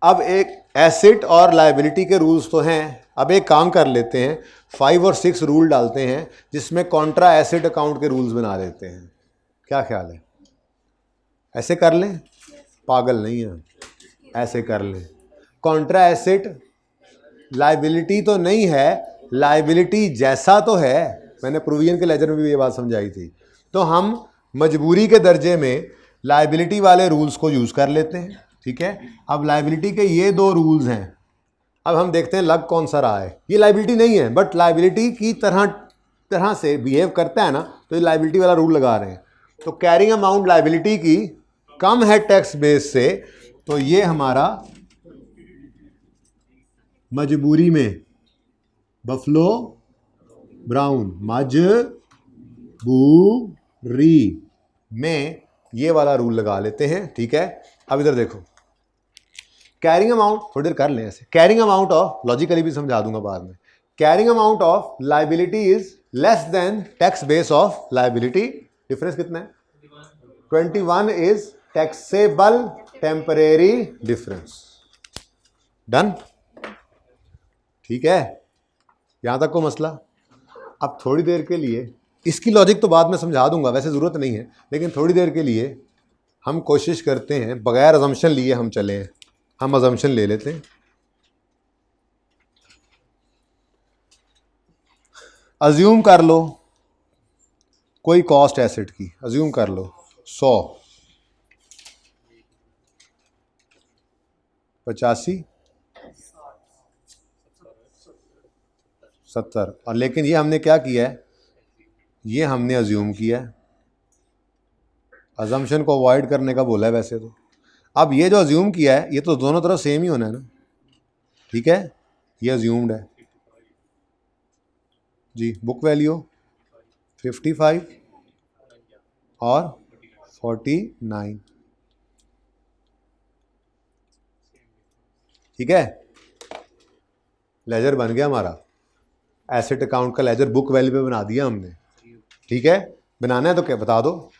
अब एक एसेट और लायबिलिटी के रूल्स तो हैं, अब एक काम कर लेते हैं, 5 और 6 रूल डालते हैं जिसमें कॉन्ट्रा एसेट अकाउंट के रूल्स बना देते हैं। क्या ख्याल है? ऐसे कर लें? पागल नहीं है, ऐसे कर लें। कॉन्ट्रा एसेट लायबिलिटी तो नहीं है, लायबिलिटी जैसा तो है, मैंने प्रोविजन के लेजर में भी ये बात समझाई थी। तो हम मजबूरी के दर्जे में लायबिलिटी वाले रूल्स को यूज़ कर लेते हैं, ठीक है। अब लायबिलिटी के ये 2 रूल्स हैं, अब हम देखते हैं लग कौन सा रहा है। ये लायबिलिटी नहीं है बट लायबिलिटी की तरह से बिहेव करता है ना, तो ये लायबिलिटी वाला रूल लगा रहे हैं। तो कैरिंग अमाउंट लायबिलिटी की कम है टैक्स बेस से, तो ये हमारा मजबूरी में बफलो ब्राउन मजबूरी में ये वाला रूल लगा लेते हैं, ठीक है। अब इधर देखो, कैरिंग अमाउंट, थोड़ी देर कर लें ऐसे। कैरिंग अमाउंट ऑफ, लॉजिकली भी समझा दूंगा बाद में। Carrying amount of liability is less than tax base of liability. Difference कितना है? 21 is taxable temporary difference. Done, ठीक है, यहां तक को मसला। अब थोड़ी देर के लिए, इसकी लॉजिक तो बाद में समझा दूंगा, वैसे ज़रूरत नहीं है, लेकिन थोड़ी देर के लिए हम कोशिश करते हैं बगैर अजम्पशन लिए हम चले हैं। हम अजम्पशन ले लेते हैं। अज्यूम कर लो कोई कॉस्ट एसेट की, अज्यूम कर लो 100, 85, 70, और लेकिन ये हमने क्या किया है, ये हमने अज्यूम किया है। अजम्पशन को अवॉइड करने का बोला है वैसे तो। अब ये जो अज्यूम किया है ये तो दोनों तरफ सेम ही होना है ना, ठीक है, ये अज्यूम्ड है जी। बुक वैल्यू 55 और 49, ठीक है। लेजर बन गया हमारा, एसेट अकाउंट का लेजर बुक वैल्यू पे बना दिया हमने, ठीक है। बनाना है तो क्या बता दो,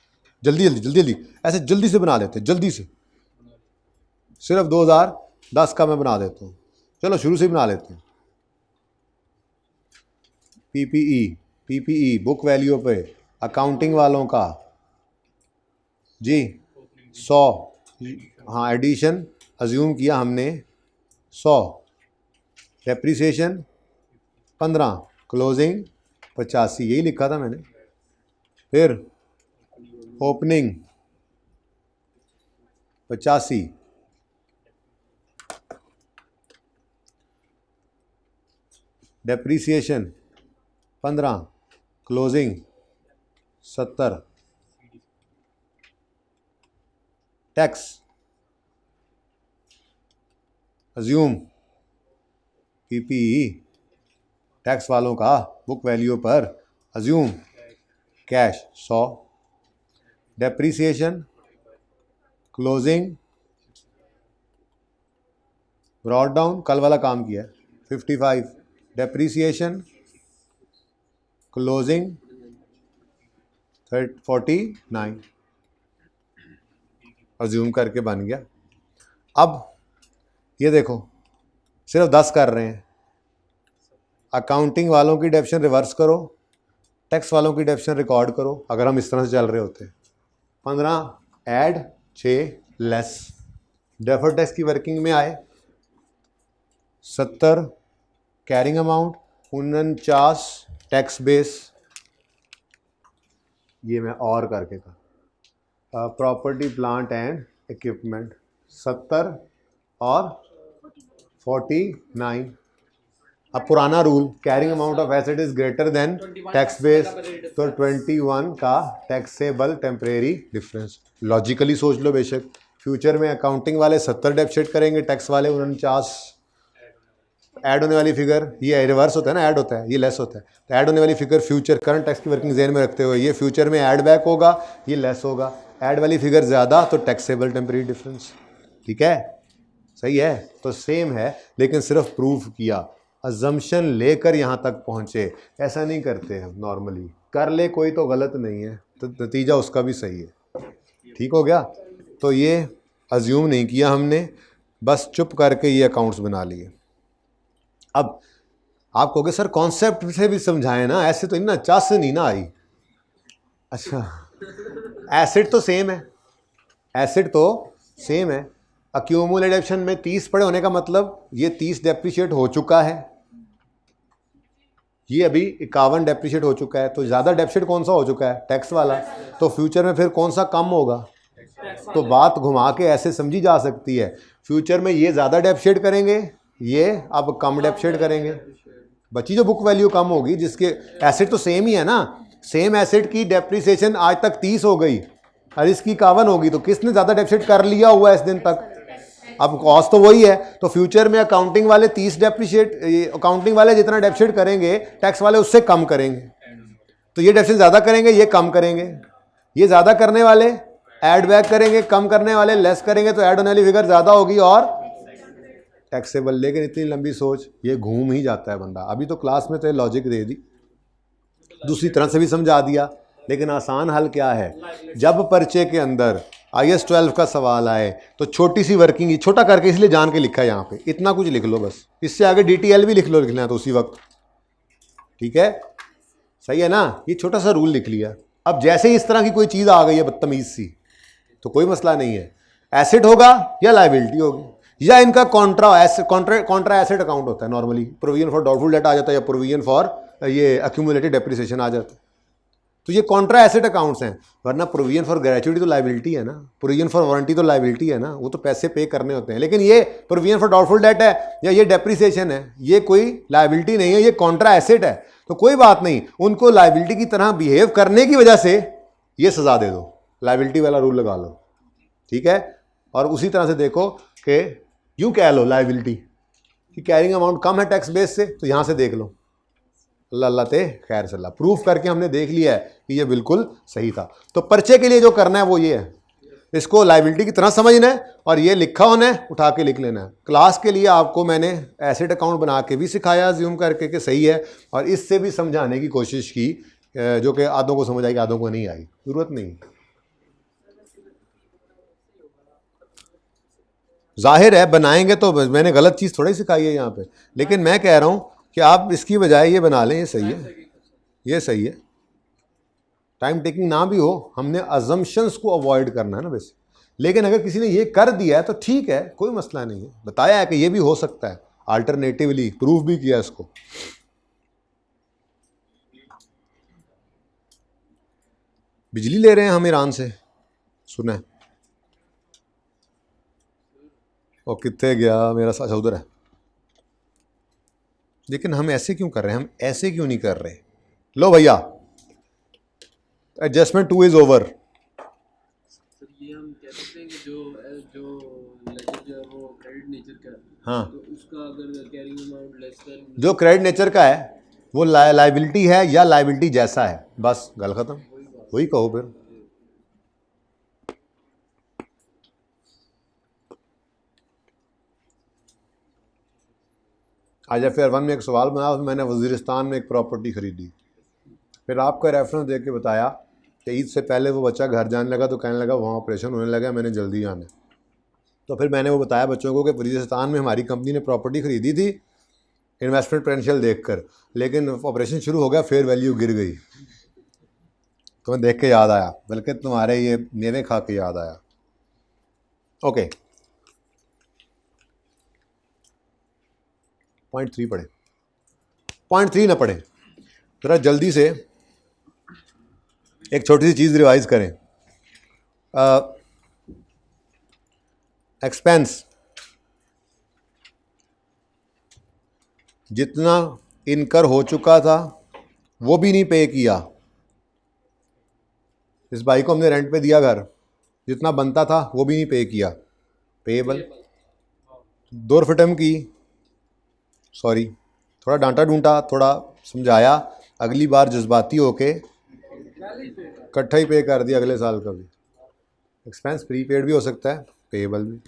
जल्दी जल्दी जल्दी जल्दी, ऐसे जल्दी से बना लेते हैं, जल्दी से। सिर्फ 2010 का मैं बना देता हूँ, चलो शुरू से ही बना लेते हैं। पीपीई बुक वैल्यू पे अकाउंटिंग वालों का जी 100, हाँ एडिशन अज्यूम किया हमने 100, डेप्रिसिएशन 15, क्लोजिंग 85, यही लिखा था मैंने। फिर opening 85, depreciation 15, closing 70, tax assume PPE tax वालों का बुक वैल्यू पर assume cash 100, depreciation closing brought down, कल वाला काम किया है 55, डेप्रीसिएशन क्लोजिंग 49, अज्यूम करके बन गया। अब ये देखो सिर्फ 10 कर रहे हैं, अकाउंटिंग वालों की डेप्शन रिवर्स करो, टैक्स वालों की डेप्शन रिकॉर्ड करो। अगर हम इस तरह से चल रहे होते, 15 ऐड 6 लेस, डेफर्ड टैक्स की वर्किंग में आए 70, कैरिंग अमाउंट 49 टैक्स बेस ये मैं और करके था, प्रॉपर्टी प्लांट एंड इक्विपमेंट 70 और 49। अब पुराना rule, carrying amount of asset is greater than tax base, तो 21 का टैक्सेबल टेम्परेरी डिफरेंस। लॉजिकली सोच लो बेशक, फ्यूचर में अकाउंटिंग वाले 70 डेप्सिट करेंगे, टैक्स वाले 49। ऐड होने वाली फिगर, ये रिवर्स होता है ना, ऐड होता है, ये लेस होता है, तो ऐड होने वाली फिगर फ्यूचर करंट टैक्स की वर्किंग ज़हन में रखते हुए ये फ्यूचर में ऐड बैक होगा, ये लेस होगा। ऐड वाली फिगर ज़्यादा तो टैक्सेबल टेम्परेरी डिफरेंस। ठीक है, सही है, तो सेम है, लेकिन सिर्फ प्रूफ किया, अजम्पशन लेकर यहाँ तक पहुँचे। ऐसा नहीं करते हम नॉर्मली, कर ले कोई तो गलत नहीं है, तो नतीजा उसका भी सही है। ठीक हो गया, तो ये अज्यूम नहीं किया हमने, बस चुप करके ये अकाउंट्स बना लिए। अब आप कहोगे सर कॉन्सेप्ट से भी समझाएं ना, ऐसे तो इतना चास नहीं ना आई। अच्छा, एसिड तो सेम है, एसिड तो सेम है। अक्यूमुलेशन में 30 पड़े होने का मतलब ये 30 डेप्रिशिएट हो चुका है, ये अभी 51 डेप्रिशिएट हो चुका है, तो ज़्यादा डेप्रिशिएट कौन सा हो चुका है? टैक्स वाला। तो फ्यूचर में फिर कौन सा कम होगा? तो बात घुमा के ऐसे समझी जा सकती है, फ्यूचर में ये ज़्यादा डेप्रिशिएट करेंगे, ये अब कम डेप्रिशिएट करेंगे, बची जो बुक वैल्यू कम होगी, जिसके एसेट तो सेम ही है ना, सेम एसेट की डेप्रिसिएशन आज तक 30 हो गई और इसकी 51 होगी, तो किसने ज़्यादा डेप्रिशिएट कर लिया हुआ है इस दिन तक? अब कॉस्ट तो वही है, तो फ्यूचर में अकाउंटिंग वाले 30 डेप्रिशिएट, अकाउंटिंग वाले जितना डेप्रिशिएट करेंगे टैक्स वाले उससे कम करेंगे, तो ये डेप्रिशिएट ज़्यादा करेंगे, ये कम करेंगे, ये ज़्यादा करने वाले ऐड बैक करेंगे, कम करने वाले लेस करेंगे, तो ऐड होने वाली फिगर ज़्यादा होगी और टैक्सेबल। लेकिन इतनी लंबी सोच, ये घूम ही जाता है बंदा। अभी तो क्लास में तो लॉजिक दे दी, दूसरी तरह से भी समझा दिया, लेकिन आसान हल क्या है? जब पर्चे के अंदर IS 12 का सवाल आए तो छोटी सी वर्किंग, छोटा करके इसलिए जान के लिखा है यहाँ पे, इतना कुछ लिख लो बस, इससे आगे DTL भी लिख लो, लिखना है तो उसी वक्त। ठीक है, सही है ना, ये छोटा सा रूल लिख लिया। अब जैसे ही इस तरह की कोई चीज़ आ गई है बदतमीज सी, तो कोई मसला नहीं है, एसेट होगा या लायबिलिटी होगी, या इनका कॉन्ट्रा एसेट अकाउंट होता है normally, provision for doubtful debt आ जाता है, या प्रोविजन फॉर ये अक्यूमुलेटेड डेप्रिसिएशन आ जाता है, तो ये कॉन्ट्रा एसेट अकाउंट्स हैं। वरना प्रोविजन फॉर ग्रेचुइटी तो लायबिलिटी है ना, प्रोविजन फॉर वारंटी तो लायबिलिटी है ना, वो तो पैसे पे करने होते हैं। लेकिन ये प्रोविजन फॉर डाउटफुल डेट है या ये डेप्रिसिएशन है, ये कोई लायबिलिटी नहीं है, ये कॉन्ट्रा एसेट है, तो कोई बात नहीं, उनको लायबिलिटी की तरह बिहेव करने की वजह से ये सजा दे दो, लायबिलिटी वाला रूल लगा लो। ठीक है, और उसी तरह से देखो कि यूं कह लो लायबिलिटी कि कैरिंग अमाउंट कम है टैक्स बेस से, तो यहाँ से देख लो, अल्लाह अल्लाह ते खैर सल्ला, प्रूफ करके हमने देख लिया है कि ये बिल्कुल सही था। तो पर्चे के लिए जो करना है वो ये है, इसको लायबिलिटी की तरह समझना है और ये लिखा होना है, उठा के लिख लेना है। क्लास के लिए आपको मैंने एसेट अकाउंट बना के भी सिखाया ज्यूम करके कि सही है, और इससे भी समझाने की कोशिश की, जो कि आधों को समझ आई, आधों को नहीं आई, ज़रूरत नहीं। जाहिर है बनाएंगे तो, मैंने गलत चीज़ थोड़ी सिखाई है यहाँ पे, लेकिन मैं कह रहा हूँ कि आप इसकी बजाय ये बना लें, ये सही है, ये सही है। टाइम टेकिंग ना भी हो, हमने अजम्पशंस को अवॉइड करना है ना वैसे, लेकिन अगर किसी ने ये कर दिया है तो ठीक है, कोई मसला नहीं है, बताया है कि ये भी हो सकता है अल्टरनेटिवली, प्रूफ भी किया इसको। बिजली ले रहे हैं हम ईरान से, सुना है, और कितने गया मेरा साथ उधर है। लेकिन हम ऐसे क्यों कर रहे हैं, हम ऐसे क्यों नहीं कर रहे? लो भैया, एडजस्टमेंट 2 इज ओवर। ये हम कह सकते हैं कि जो लेजर जो है वो क्रेडिट नेचर का है, हाँ, तो उसका अगर कैरिंग अमाउंट लेस देन, जो क्रेडिट नेचर का है वो लाइबिलिटी है या लाइबिलिटी जैसा है, बस गल खत्म, वही कहो फिर। आज FR1 में एक सवाल बना, उसमें मैंने वजीरिस्तान में एक प्रॉपर्टी खरीदी, फिर आपका रेफरेंस दे के बताया कि ईद से पहले वो बच्चा घर जाने लगा तो कहने लगा वहाँ ऑपरेशन होने लगा, मैंने जल्दी आना है। तो फिर मैंने वो बताया बच्चों को कि वजीरिस्तान में हमारी कंपनी ने प्रॉपर्टी खरीदी थी इन्वेस्टमेंट पोटेंशियल देखकर, लेकिन ऑपरेशन शुरू हो गया, फेयर वैल्यू गिर गई। तो मैं देख के याद आया, बल्कि तुम्हारे ये मेवे खा के याद आया। ओके, पॉइंट 3 पढ़े, पॉइंट 3 ना पढ़े, ज़रा जल्दी से एक छोटी सी चीज़ रिवाइज करें। एक्सपेंस जितना इनकर हो चुका था वो भी नहीं पे किया। इस भाई को हमने रेंट पे दिया घर, जितना बनता था वो भी नहीं पे किया, पेएबल। दोरफटम की, सॉरी, थोड़ा डांटा डूंटा, थोड़ा समझाया, अगली बार जज्बाती होके इकट्ठा ही पे कर दिया अगले साल का भी। एक्सपेंस प्रीपेड भी हो सकता है, पेएबल भी।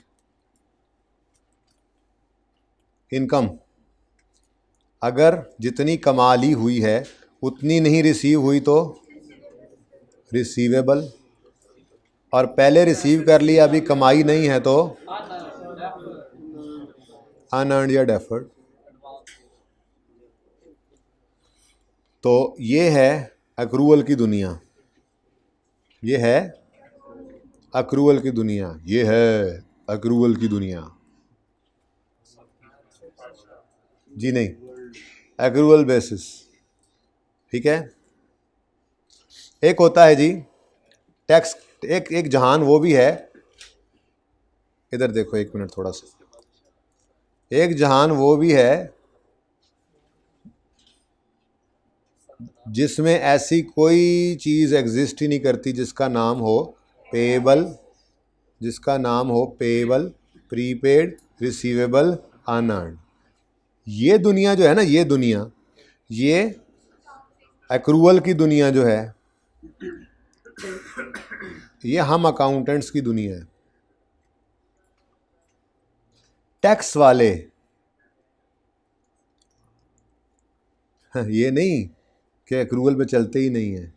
इनकम अगर जितनी कमाली हुई है उतनी नहीं रिसीव हुई तो रिसीवेबल, और पहले रिसीव कर लिया अभी कमाई नहीं है तो अनअर्न्ड या डेफर्ड। तो ये है अक्रूवल की दुनिया, ये है अक्रूवल की दुनिया, ये है अक्रूवल की दुनिया। जी नहीं, अक्रूवल बेसिस, ठीक है। एक होता है जी टैक्स, एक जहान वो भी है, इधर देखो एक मिनट थोड़ा सा, एक जहान वो भी है जिसमें ऐसी कोई चीज़ एग्जिस्ट ही नहीं करती जिसका नाम हो पेएबल, जिसका नाम हो पेएबल, प्रीपेड, रिसीवेबल, अनअर्न्ड। ये दुनिया जो है ना, ये दुनिया, ये एक्रूवल की दुनिया जो है, ये हम अकाउंटेंट्स की दुनिया है। टैक्स वाले ये नहीं कि एक्रूवल पे चलते ही नहीं है,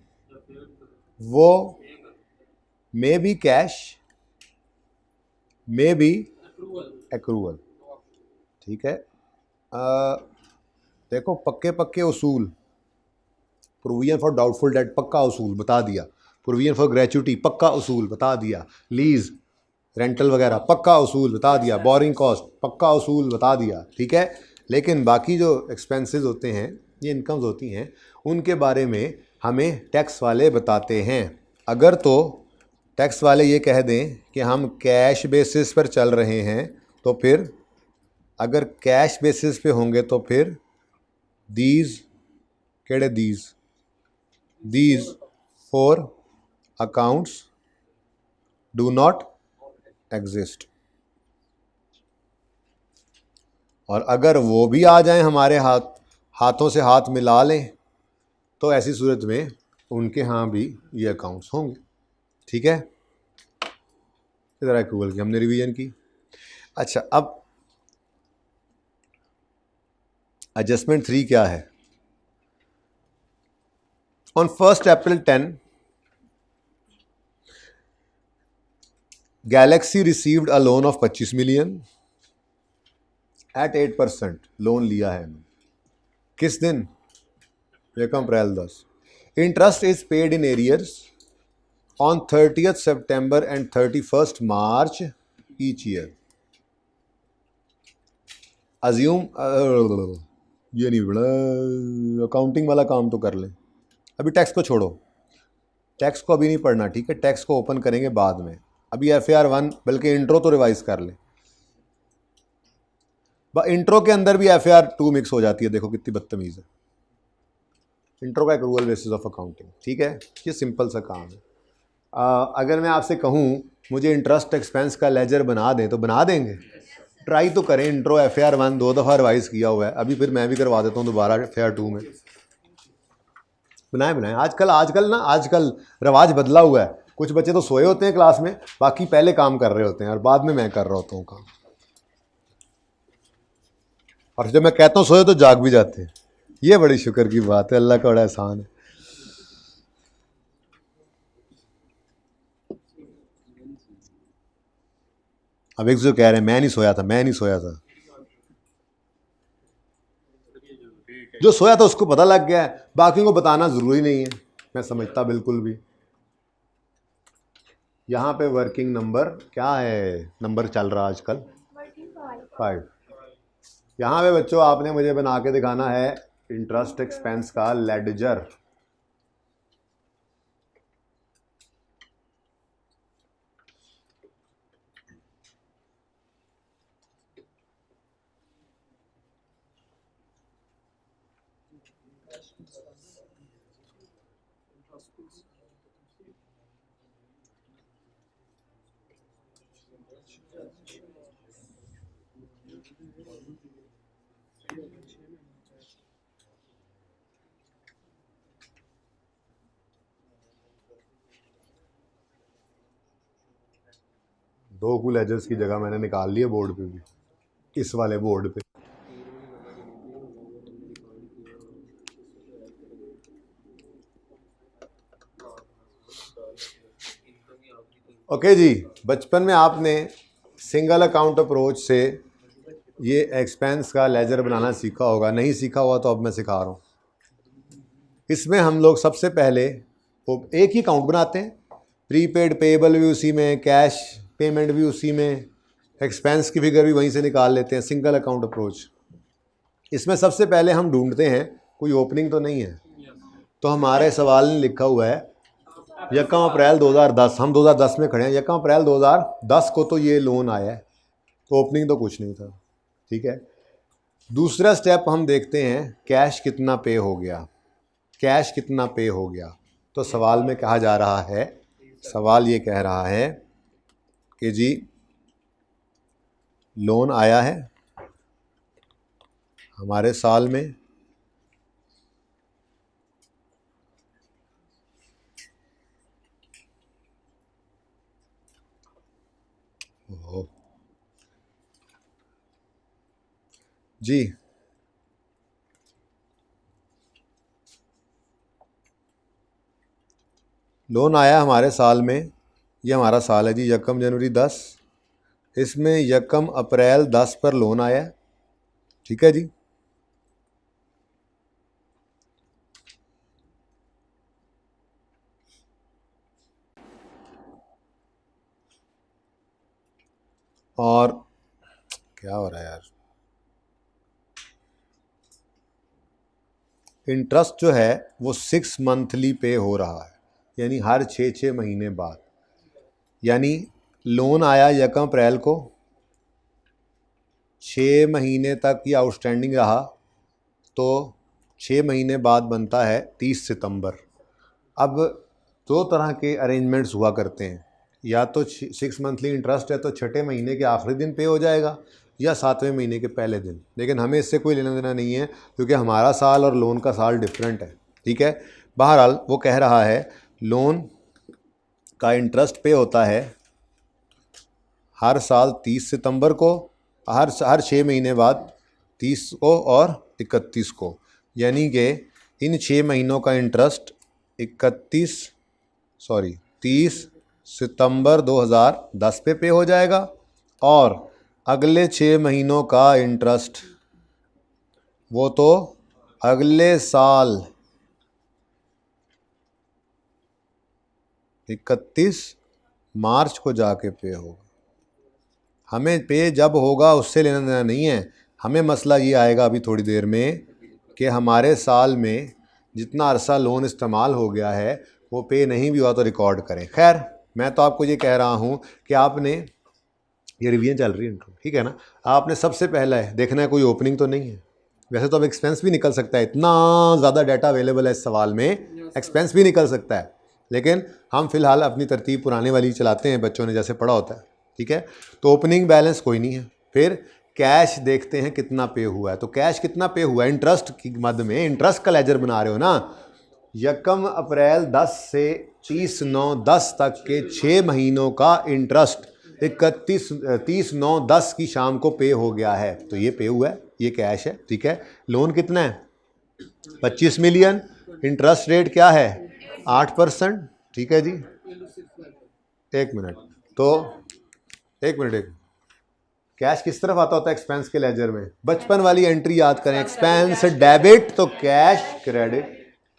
वो may be cash, may be accrual, ठीक है। देखो पक्के पक्के उसूल, प्रोविजन फॉर डाउटफुल डेट पक्का उसूल बता दिया, प्रोविजन फॉर ग्रेचुटी पक्का उसूल बता दिया, लीज रेंटल वगैरह पक्का उसूल बता दिया, बोरिंग कॉस्ट पक्का उसूल बता दिया, ठीक है। लेकिन बाकी जो एक्सपेंसेस होते हैं, ये इनकम्स होती हैं, उनके बारे में हमें टैक्स वाले बताते हैं। अगर तो टैक्स वाले ये कह दें कि हम कैश बेसिस पर चल रहे हैं, तो फिर अगर कैश बेसिस पे होंगे तो फिर दीज केड़े these four accounts do not exist. और अगर वो भी आ जाएं हमारे हाथों से हाथ मिला लें, तो ऐसी सूरत में उनके यहाँ भी ये अकाउंट्स होंगे, ठीक है। इधर एक्रूवल की हमने रिवीजन की। अच्छा, अब एडजस्टमेंट 3 क्या है। On 1 April 10 Galaxy received a loan of 25 million at 8%। Loan लिया है किस दिन, 1 April 10। Interest is paid in arrears on 30th September and 31st March each year. Assume, ये नहीं बड़ा अकाउंटिंग वाला काम तो कर लें, अभी टैक्स को छोड़ो, टैक्स को अभी नहीं पढ़ना, ठीक है। टैक्स को ओपन करेंगे बाद में, अभी FAR 1 बल्कि इंट्रो तो रिवाइज कर लें। इंट्रो के अंदर भी FAR 2 मिक्स हो जाती है, देखो कितनी बदतमीज़ है। इंट्रो का एक रूल बेसिस ऑफ अकाउंटिंग, ठीक है। ये सिंपल सा काम है। अगर मैं आपसे कहूँ मुझे इंटरेस्ट एक्सपेंस का लेजर बना दें तो बना देंगे, ट्राई तो करें। इंट्रो FAR 1 2 दफ़ा रिवाइज किया हुआ है, अभी फिर मैं भी करवा देता हूँ दोबारा FAR 2 में। बनाए आजकल रवाज बदला हुआ है। कुछ बच्चे तो सोए होते हैं क्लास में, बाकी पहले काम कर रहे होते हैं और बाद में मैं कर रहा होता हूँ काम। और जब मैं कहता हूँ सोए तो जाग भी जाते हैं। ये बड़ी शुक्र की बात है, अल्लाह का बड़ा एहसान है। अब एक जो कह रहे हैं मैं नहीं सोया था, जो सोया था उसको पता लग गया है, बाकियों को बताना ज़रूरी नहीं है, मैं समझता बिल्कुल भी। यहाँ पे वर्किंग नंबर क्या है, नंबर चल रहा आजकल 5। यहाँ पे बच्चों आपने मुझे बना के दिखाना है इंटरेस्ट एक्सपेंस का लेडजर। दो कुल एजेस की जगह मैंने निकाल ली है बोर्ड पे भी, इस वाले बोर्ड पे। ओके जी, बचपन में आपने सिंगल अकाउंट अप्रोच से ये एक्सपेंस का लेजर बनाना सीखा होगा, नहीं सीखा हुआ तो अब मैं सिखा रहा हूँ। इसमें हम लोग सबसे पहले वो एक ही अकाउंट बनाते हैं, प्रीपेड पेएबल भी उसी में, कैश पेमेंट भी उसी में, एक्सपेंस की फिगर भी वहीं से निकाल लेते हैं, सिंगल अकाउंट अप्रोच। इसमें सबसे पहले हम ढूंढते हैं कोई ओपनिंग तो नहीं है। तो हमारे सवाल में लिखा हुआ है 1 अप्रैल 2010, हम 2010 में खड़े हैं, 1 अप्रैल 2010 को तो ये लोन आया है, तो ओपनिंग तो कुछ नहीं था, ठीक है। दूसरा स्टेप हम देखते हैं कैश कितना पे हो गया, कैश कितना पे हो गया। तो सवाल में कहा जा रहा है, सवाल ये कह रहा है कि जी लोन आया है हमारे साल में, जी लोन आया हमारे साल में, ये हमारा साल है जी 1 जनवरी 10, इसमें 1 अप्रैल 10 पर लोन आया, ठीक है जी। और क्या हो रहा है यार, इंटरेस्ट जो है वो 6 मंथली पे हो रहा है, यानी हर 6 महीने बाद। यानी लोन आया 1 अप्रैल को, 6 महीने तक ये आउटस्टैंडिंग रहा, तो 6 महीने बाद बनता है 30 सितंबर। अब 2 तरह के अरेंजमेंट्स हुआ करते हैं, या तो 6 मंथली इंटरेस्ट है तो 6ठे महीने के आखिरी दिन पे हो जाएगा, या 7वें महीने के पहले दिन। लेकिन हमें इससे कोई लेना देना नहीं है, क्योंकि हमारा साल और लोन का साल डिफरेंट है, ठीक है। बहरहाल वो कह रहा है लोन का इंटरेस्ट पे होता है हर साल 30 सितंबर को, हर 6 महीने बाद 30 को और 31 को, यानी कि इन 6 महीनों का इंटरेस्ट 30 सितंबर 2010 पे हो जाएगा, और अगले 6 महीनों का इंटरेस्ट वो तो अगले साल 31 मार्च को जाके पे होगा। हमें पे जब होगा उससे लेना देना नहीं है, हमें मसला ये आएगा अभी थोड़ी देर में कि हमारे साल में जितना अरसा लोन इस्तेमाल हो गया है वो पे नहीं भी हुआ तो रिकॉर्ड करें। खैर मैं तो आपको ये कह रहा हूँ कि आपने, ये रिवीजन चल रही है इंट्रो, ठीक है ना, आपने सबसे पहला है देखना है कोई ओपनिंग तो नहीं है। वैसे तो अब एक्सपेंस भी निकल सकता है, इतना ज़्यादा डाटा अवेलेबल है इस सवाल में, एक्सपेंस भी निकल सकता है, लेकिन हम फिलहाल अपनी तरतीब पुराने वाली चलाते हैं, बच्चों ने जैसे पढ़ा होता है, ठीक है। तो ओपनिंग बैलेंस कोई नहीं है। फिर कैश देखते हैं कितना पे हुआ है, तो कैश कितना पे हुआ है, इंटरेस्ट की मद में, इंटरेस्ट का लेजर बना रहे हो ना। 1 अप्रैल 10 से 30/9/10 तक के 6 महीनों का इंटरेस्ट 30/9/10 की शाम को पे हो गया है, तो ये पे हुआ है, ये कैश है, ठीक है। लोन कितना है 25 मिलियन, इंटरेस्ट रेट क्या है 8%, ठीक है जी। एक मिनट, तो एक मिनट, कैश किस तरफ आता होता है एक्सपेंस के लेजर में, बचपन वाली एंट्री याद करें, एक्सपेंस डेबिट तो कैश क्रेडिट,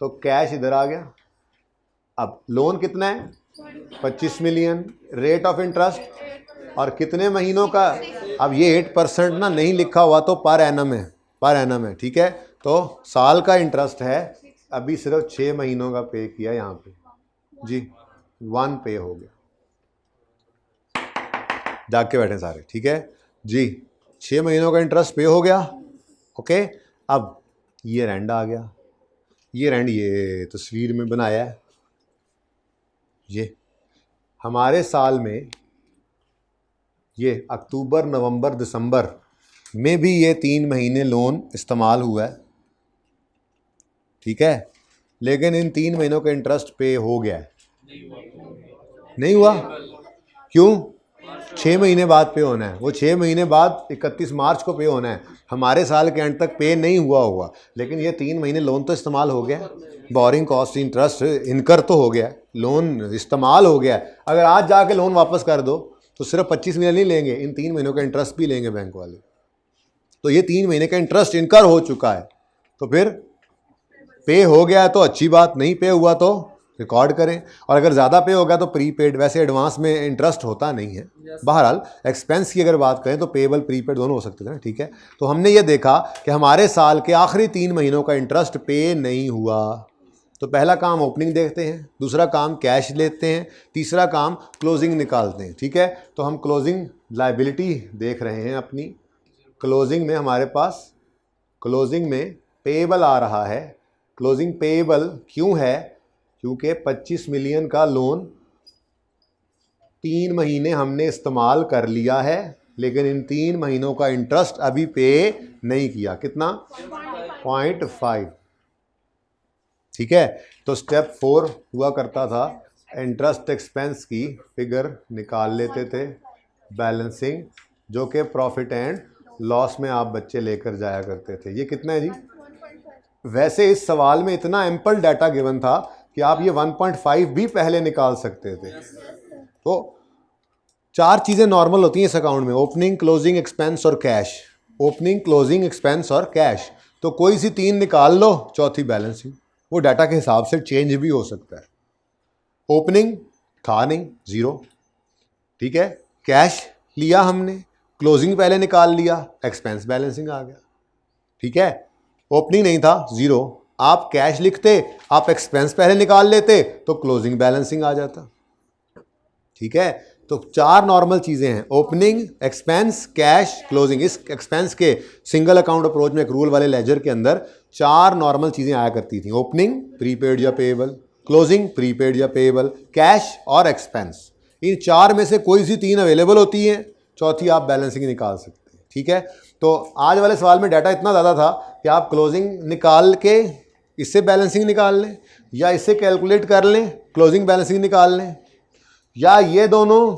तो कैश इधर आ गया। अब लोन कितना है 25 मिलियन, रेट ऑफ इंटरेस्ट और कितने महीनों का, अब ये 8% ना नहीं लिखा हुआ तो पर एनम है, पर एनम है, ठीक है। तो साल का इंटरेस्ट है, अभी सिर्फ 6 महीनों का पे किया यहाँ पे जी, 1 पे हो गया, जाग के बैठे सारे, ठीक है जी। 6 महीनों का इंटरेस्ट पे हो गया, ओके। अब ईयर एंड आ गया, ये रैंड ये तस्वीर में बनाया है, ये हमारे साल में ये अक्टूबर नवंबर दिसंबर में भी ये 3 महीने लोन इस्तेमाल हुआ है, ठीक है, लेकिन इन 3 महीनों का इंटरेस्ट पे हो गया है, नहीं हुआ, क्यों? 6 महीने बाद पे होना है, वो 6 महीने बाद 31 मार्च को पे होना है, हमारे साल के एंड तक पे नहीं हुआ होगा, लेकिन ये 3 महीने लोन तो इस्तेमाल हो गया, बोरिंग कॉस्ट इंटरेस्ट इनकर तो हो गया, लोन इस्तेमाल हो गया। अगर आज जाके लोन वापस कर दो तो सिर्फ 25 महीने नहीं लेंगे, इन 3 महीनों का इंटरेस्ट भी लेंगे बैंक वाले, तो ये 3 महीने का इंटरेस्ट इनकर हो चुका है, तो फिर पे हो गया तो अच्छी बात, नहीं पे हुआ तो रिकॉर्ड करें, और अगर ज़्यादा पे हो गया तो प्रीपेड, वैसे एडवांस में इंटरेस्ट होता नहीं है। बहरहाल एक्सपेंस की अगर बात करें तो पेबल प्रीपेड दोनों हो सकते थे ना, ठीक है। तो हमने ये देखा कि हमारे साल के आखिरी 3 महीनों का इंटरेस्ट पे नहीं हुआ, तो पहला काम ओपनिंग देखते हैं, दूसरा काम कैश लेते हैं, तीसरा काम क्लोजिंग निकालते हैं, ठीक है। तो हम क्लोजिंग लायबिलिटी देख रहे हैं अपनी, क्लोजिंग में हमारे पास क्लोजिंग में पेएबल आ रहा है, क्लोजिंग पेएबल क्यों है? क्योंकि 25 मिलियन का लोन 3 महीने हमने इस्तेमाल कर लिया है, लेकिन इन 3 महीनों का इंटरेस्ट अभी पे नहीं किया, कितना? 0.5, ठीक है। तो स्टेप 4 हुआ करता था, इंटरेस्ट एक्सपेंस की फिगर निकाल लेते थे, बैलेंसिंग, जो कि प्रॉफिट एंड लॉस में आप बच्चे लेकर जाया करते थे। ये कितना है जी? वैसे इस सवाल में इतना एम्पल डाटा गिवन था कि आप ये 1.5 भी पहले निकाल सकते थे। तो 4 चीज़ें नॉर्मल होती हैं इस अकाउंट में, ओपनिंग, क्लोजिंग, एक्सपेंस और कैश। ओपनिंग, क्लोजिंग, एक्सपेंस और कैश, तो कोई सी 3 निकाल लो, चौथी बैलेंसिंग। वो डाटा के हिसाब से चेंज भी हो सकता है। ओपनिंग था नहीं, 0, ठीक है, कैश लिया हमने, क्लोजिंग पहले निकाल लिया, एक्सपेंस बैलेंसिंग आ गया, ठीक है। ओपनिंग नहीं था, 0, आप कैश लिखते, आप एक्सपेंस पहले निकाल लेते तो क्लोजिंग बैलेंसिंग आ जाता, ठीक है। तो 4 नॉर्मल चीज़ें हैं, ओपनिंग, एक्सपेंस, कैश, क्लोजिंग। इस एक्सपेंस के सिंगल अकाउंट अप्रोच में एक्रूअल वाले लेजर के अंदर 4 नॉर्मल चीज़ें आया करती थी, ओपनिंग प्रीपेड या पेएबल, क्लोजिंग प्रीपेड या पेएबल, कैश और एक्सपेंस। इन 4 में से कोई सी 3 अवेलेबल होती हैं, चौथी आप बैलेंसिंग निकाल सकते हैं, ठीक है। तो आज वाले सवाल में डाटा इतना ज़्यादा था कि आप क्लोजिंग निकाल के इससे बैलेंसिंग निकाल लें, या इससे कैलकुलेट कर लें क्लोजिंग बैलेंसिंग निकाल लें, या ये दोनों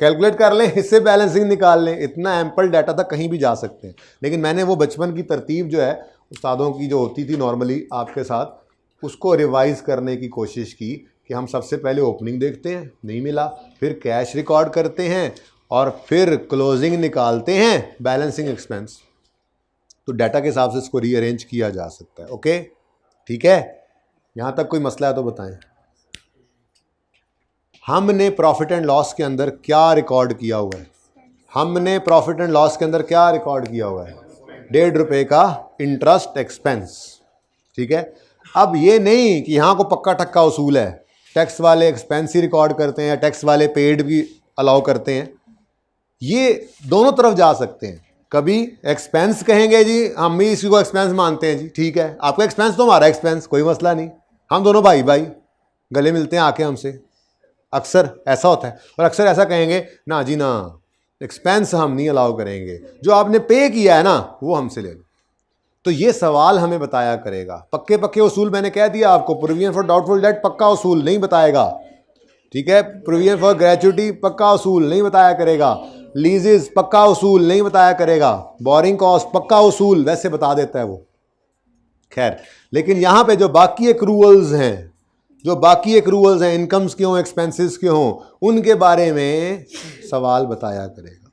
कैलकुलेट कर लें इससे बैलेंसिंग निकाल लें। इतना एम्पल डाटा था, कहीं भी जा सकते हैं। लेकिन मैंने वो बचपन की तरतीब जो है उस्तादों की जो होती थी नॉर्मली आपके साथ, उसको रिवाइज करने की कोशिश की कि हम सबसे पहले ओपनिंग देखते हैं, नहीं मिला, फिर कैश रिकॉर्ड करते हैं और फिर क्लोजिंग निकालते हैं, बैलेंसिंग एक्सपेंस। तो डाटा के हिसाब से इसको रीअरेंज किया जा सकता है, ओके, ठीक है। यहाँ तक कोई मसला है तो बताएं। हमने प्रॉफिट एंड लॉस के अंदर क्या रिकॉर्ड किया हुआ है? हमने प्रॉफिट एंड लॉस के अंदर क्या रिकॉर्ड किया हुआ है? 1.5 रुपये का इंटरेस्ट एक्सपेंस, ठीक है। अब ये नहीं कि यहाँ को पक्का टक्का उसूल है, टैक्स वाले एक्सपेंस ही रिकॉर्ड करते हैं, टैक्स वाले पेड भी अलाउ करते हैं, ये दोनों तरफ जा सकते हैं। कभी एक्सपेंस कहेंगे जी, हम भी इसी को एक्सपेंस मानते हैं जी, ठीक है, आपका एक्सपेंस तो हमारा एक्सपेंस, कोई मसला नहीं, हम दोनों भाई भाई, गले मिलते हैं आके हमसे, अक्सर ऐसा होता है। और अक्सर ऐसा कहेंगे ना जी ना, एक्सपेंस हम नहीं अलाउ करेंगे, जो आपने पे किया है ना वो हमसे ले लो। तो ये सवाल हमें बताया करेगा। पक्के पक्के उसूल मैंने कह दिया आपको, प्रोविजन फॉर डाउटफुल डेट पक्का उसूल नहीं बताएगा, ठीक है, प्रोविजन फॉर ग्रेच्युटी पक्का उसूल नहीं बताया करेगा, लीजेस पक्का उसूल नहीं बताया करेगा, बोरिंग कॉस्ट पक्का उसूल वैसे बता देता है वो, खैर। लेकिन यहाँ पे जो बाकी एक्रूअल्स हैं, जो बाकी एक्रूअल्स हैं, इनकम्स के हों, एक्सपेंसेस के हों, उनके बारे में सवाल बताया करेगा।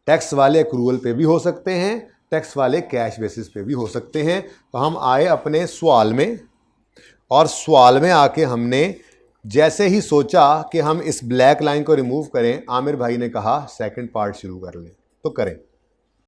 टैक्स वाले एक्रूअल पे भी हो सकते हैं, टैक्स वाले कैश बेसिस पे भी हो सकते हैं। तो हम आए अपने सवाल में, और सवाल में आके हमने जैसे ही सोचा कि हम इस ब्लैक लाइन को रिमूव करें, आमिर भाई ने कहा सेकंड पार्ट शुरू कर लें, तो करें।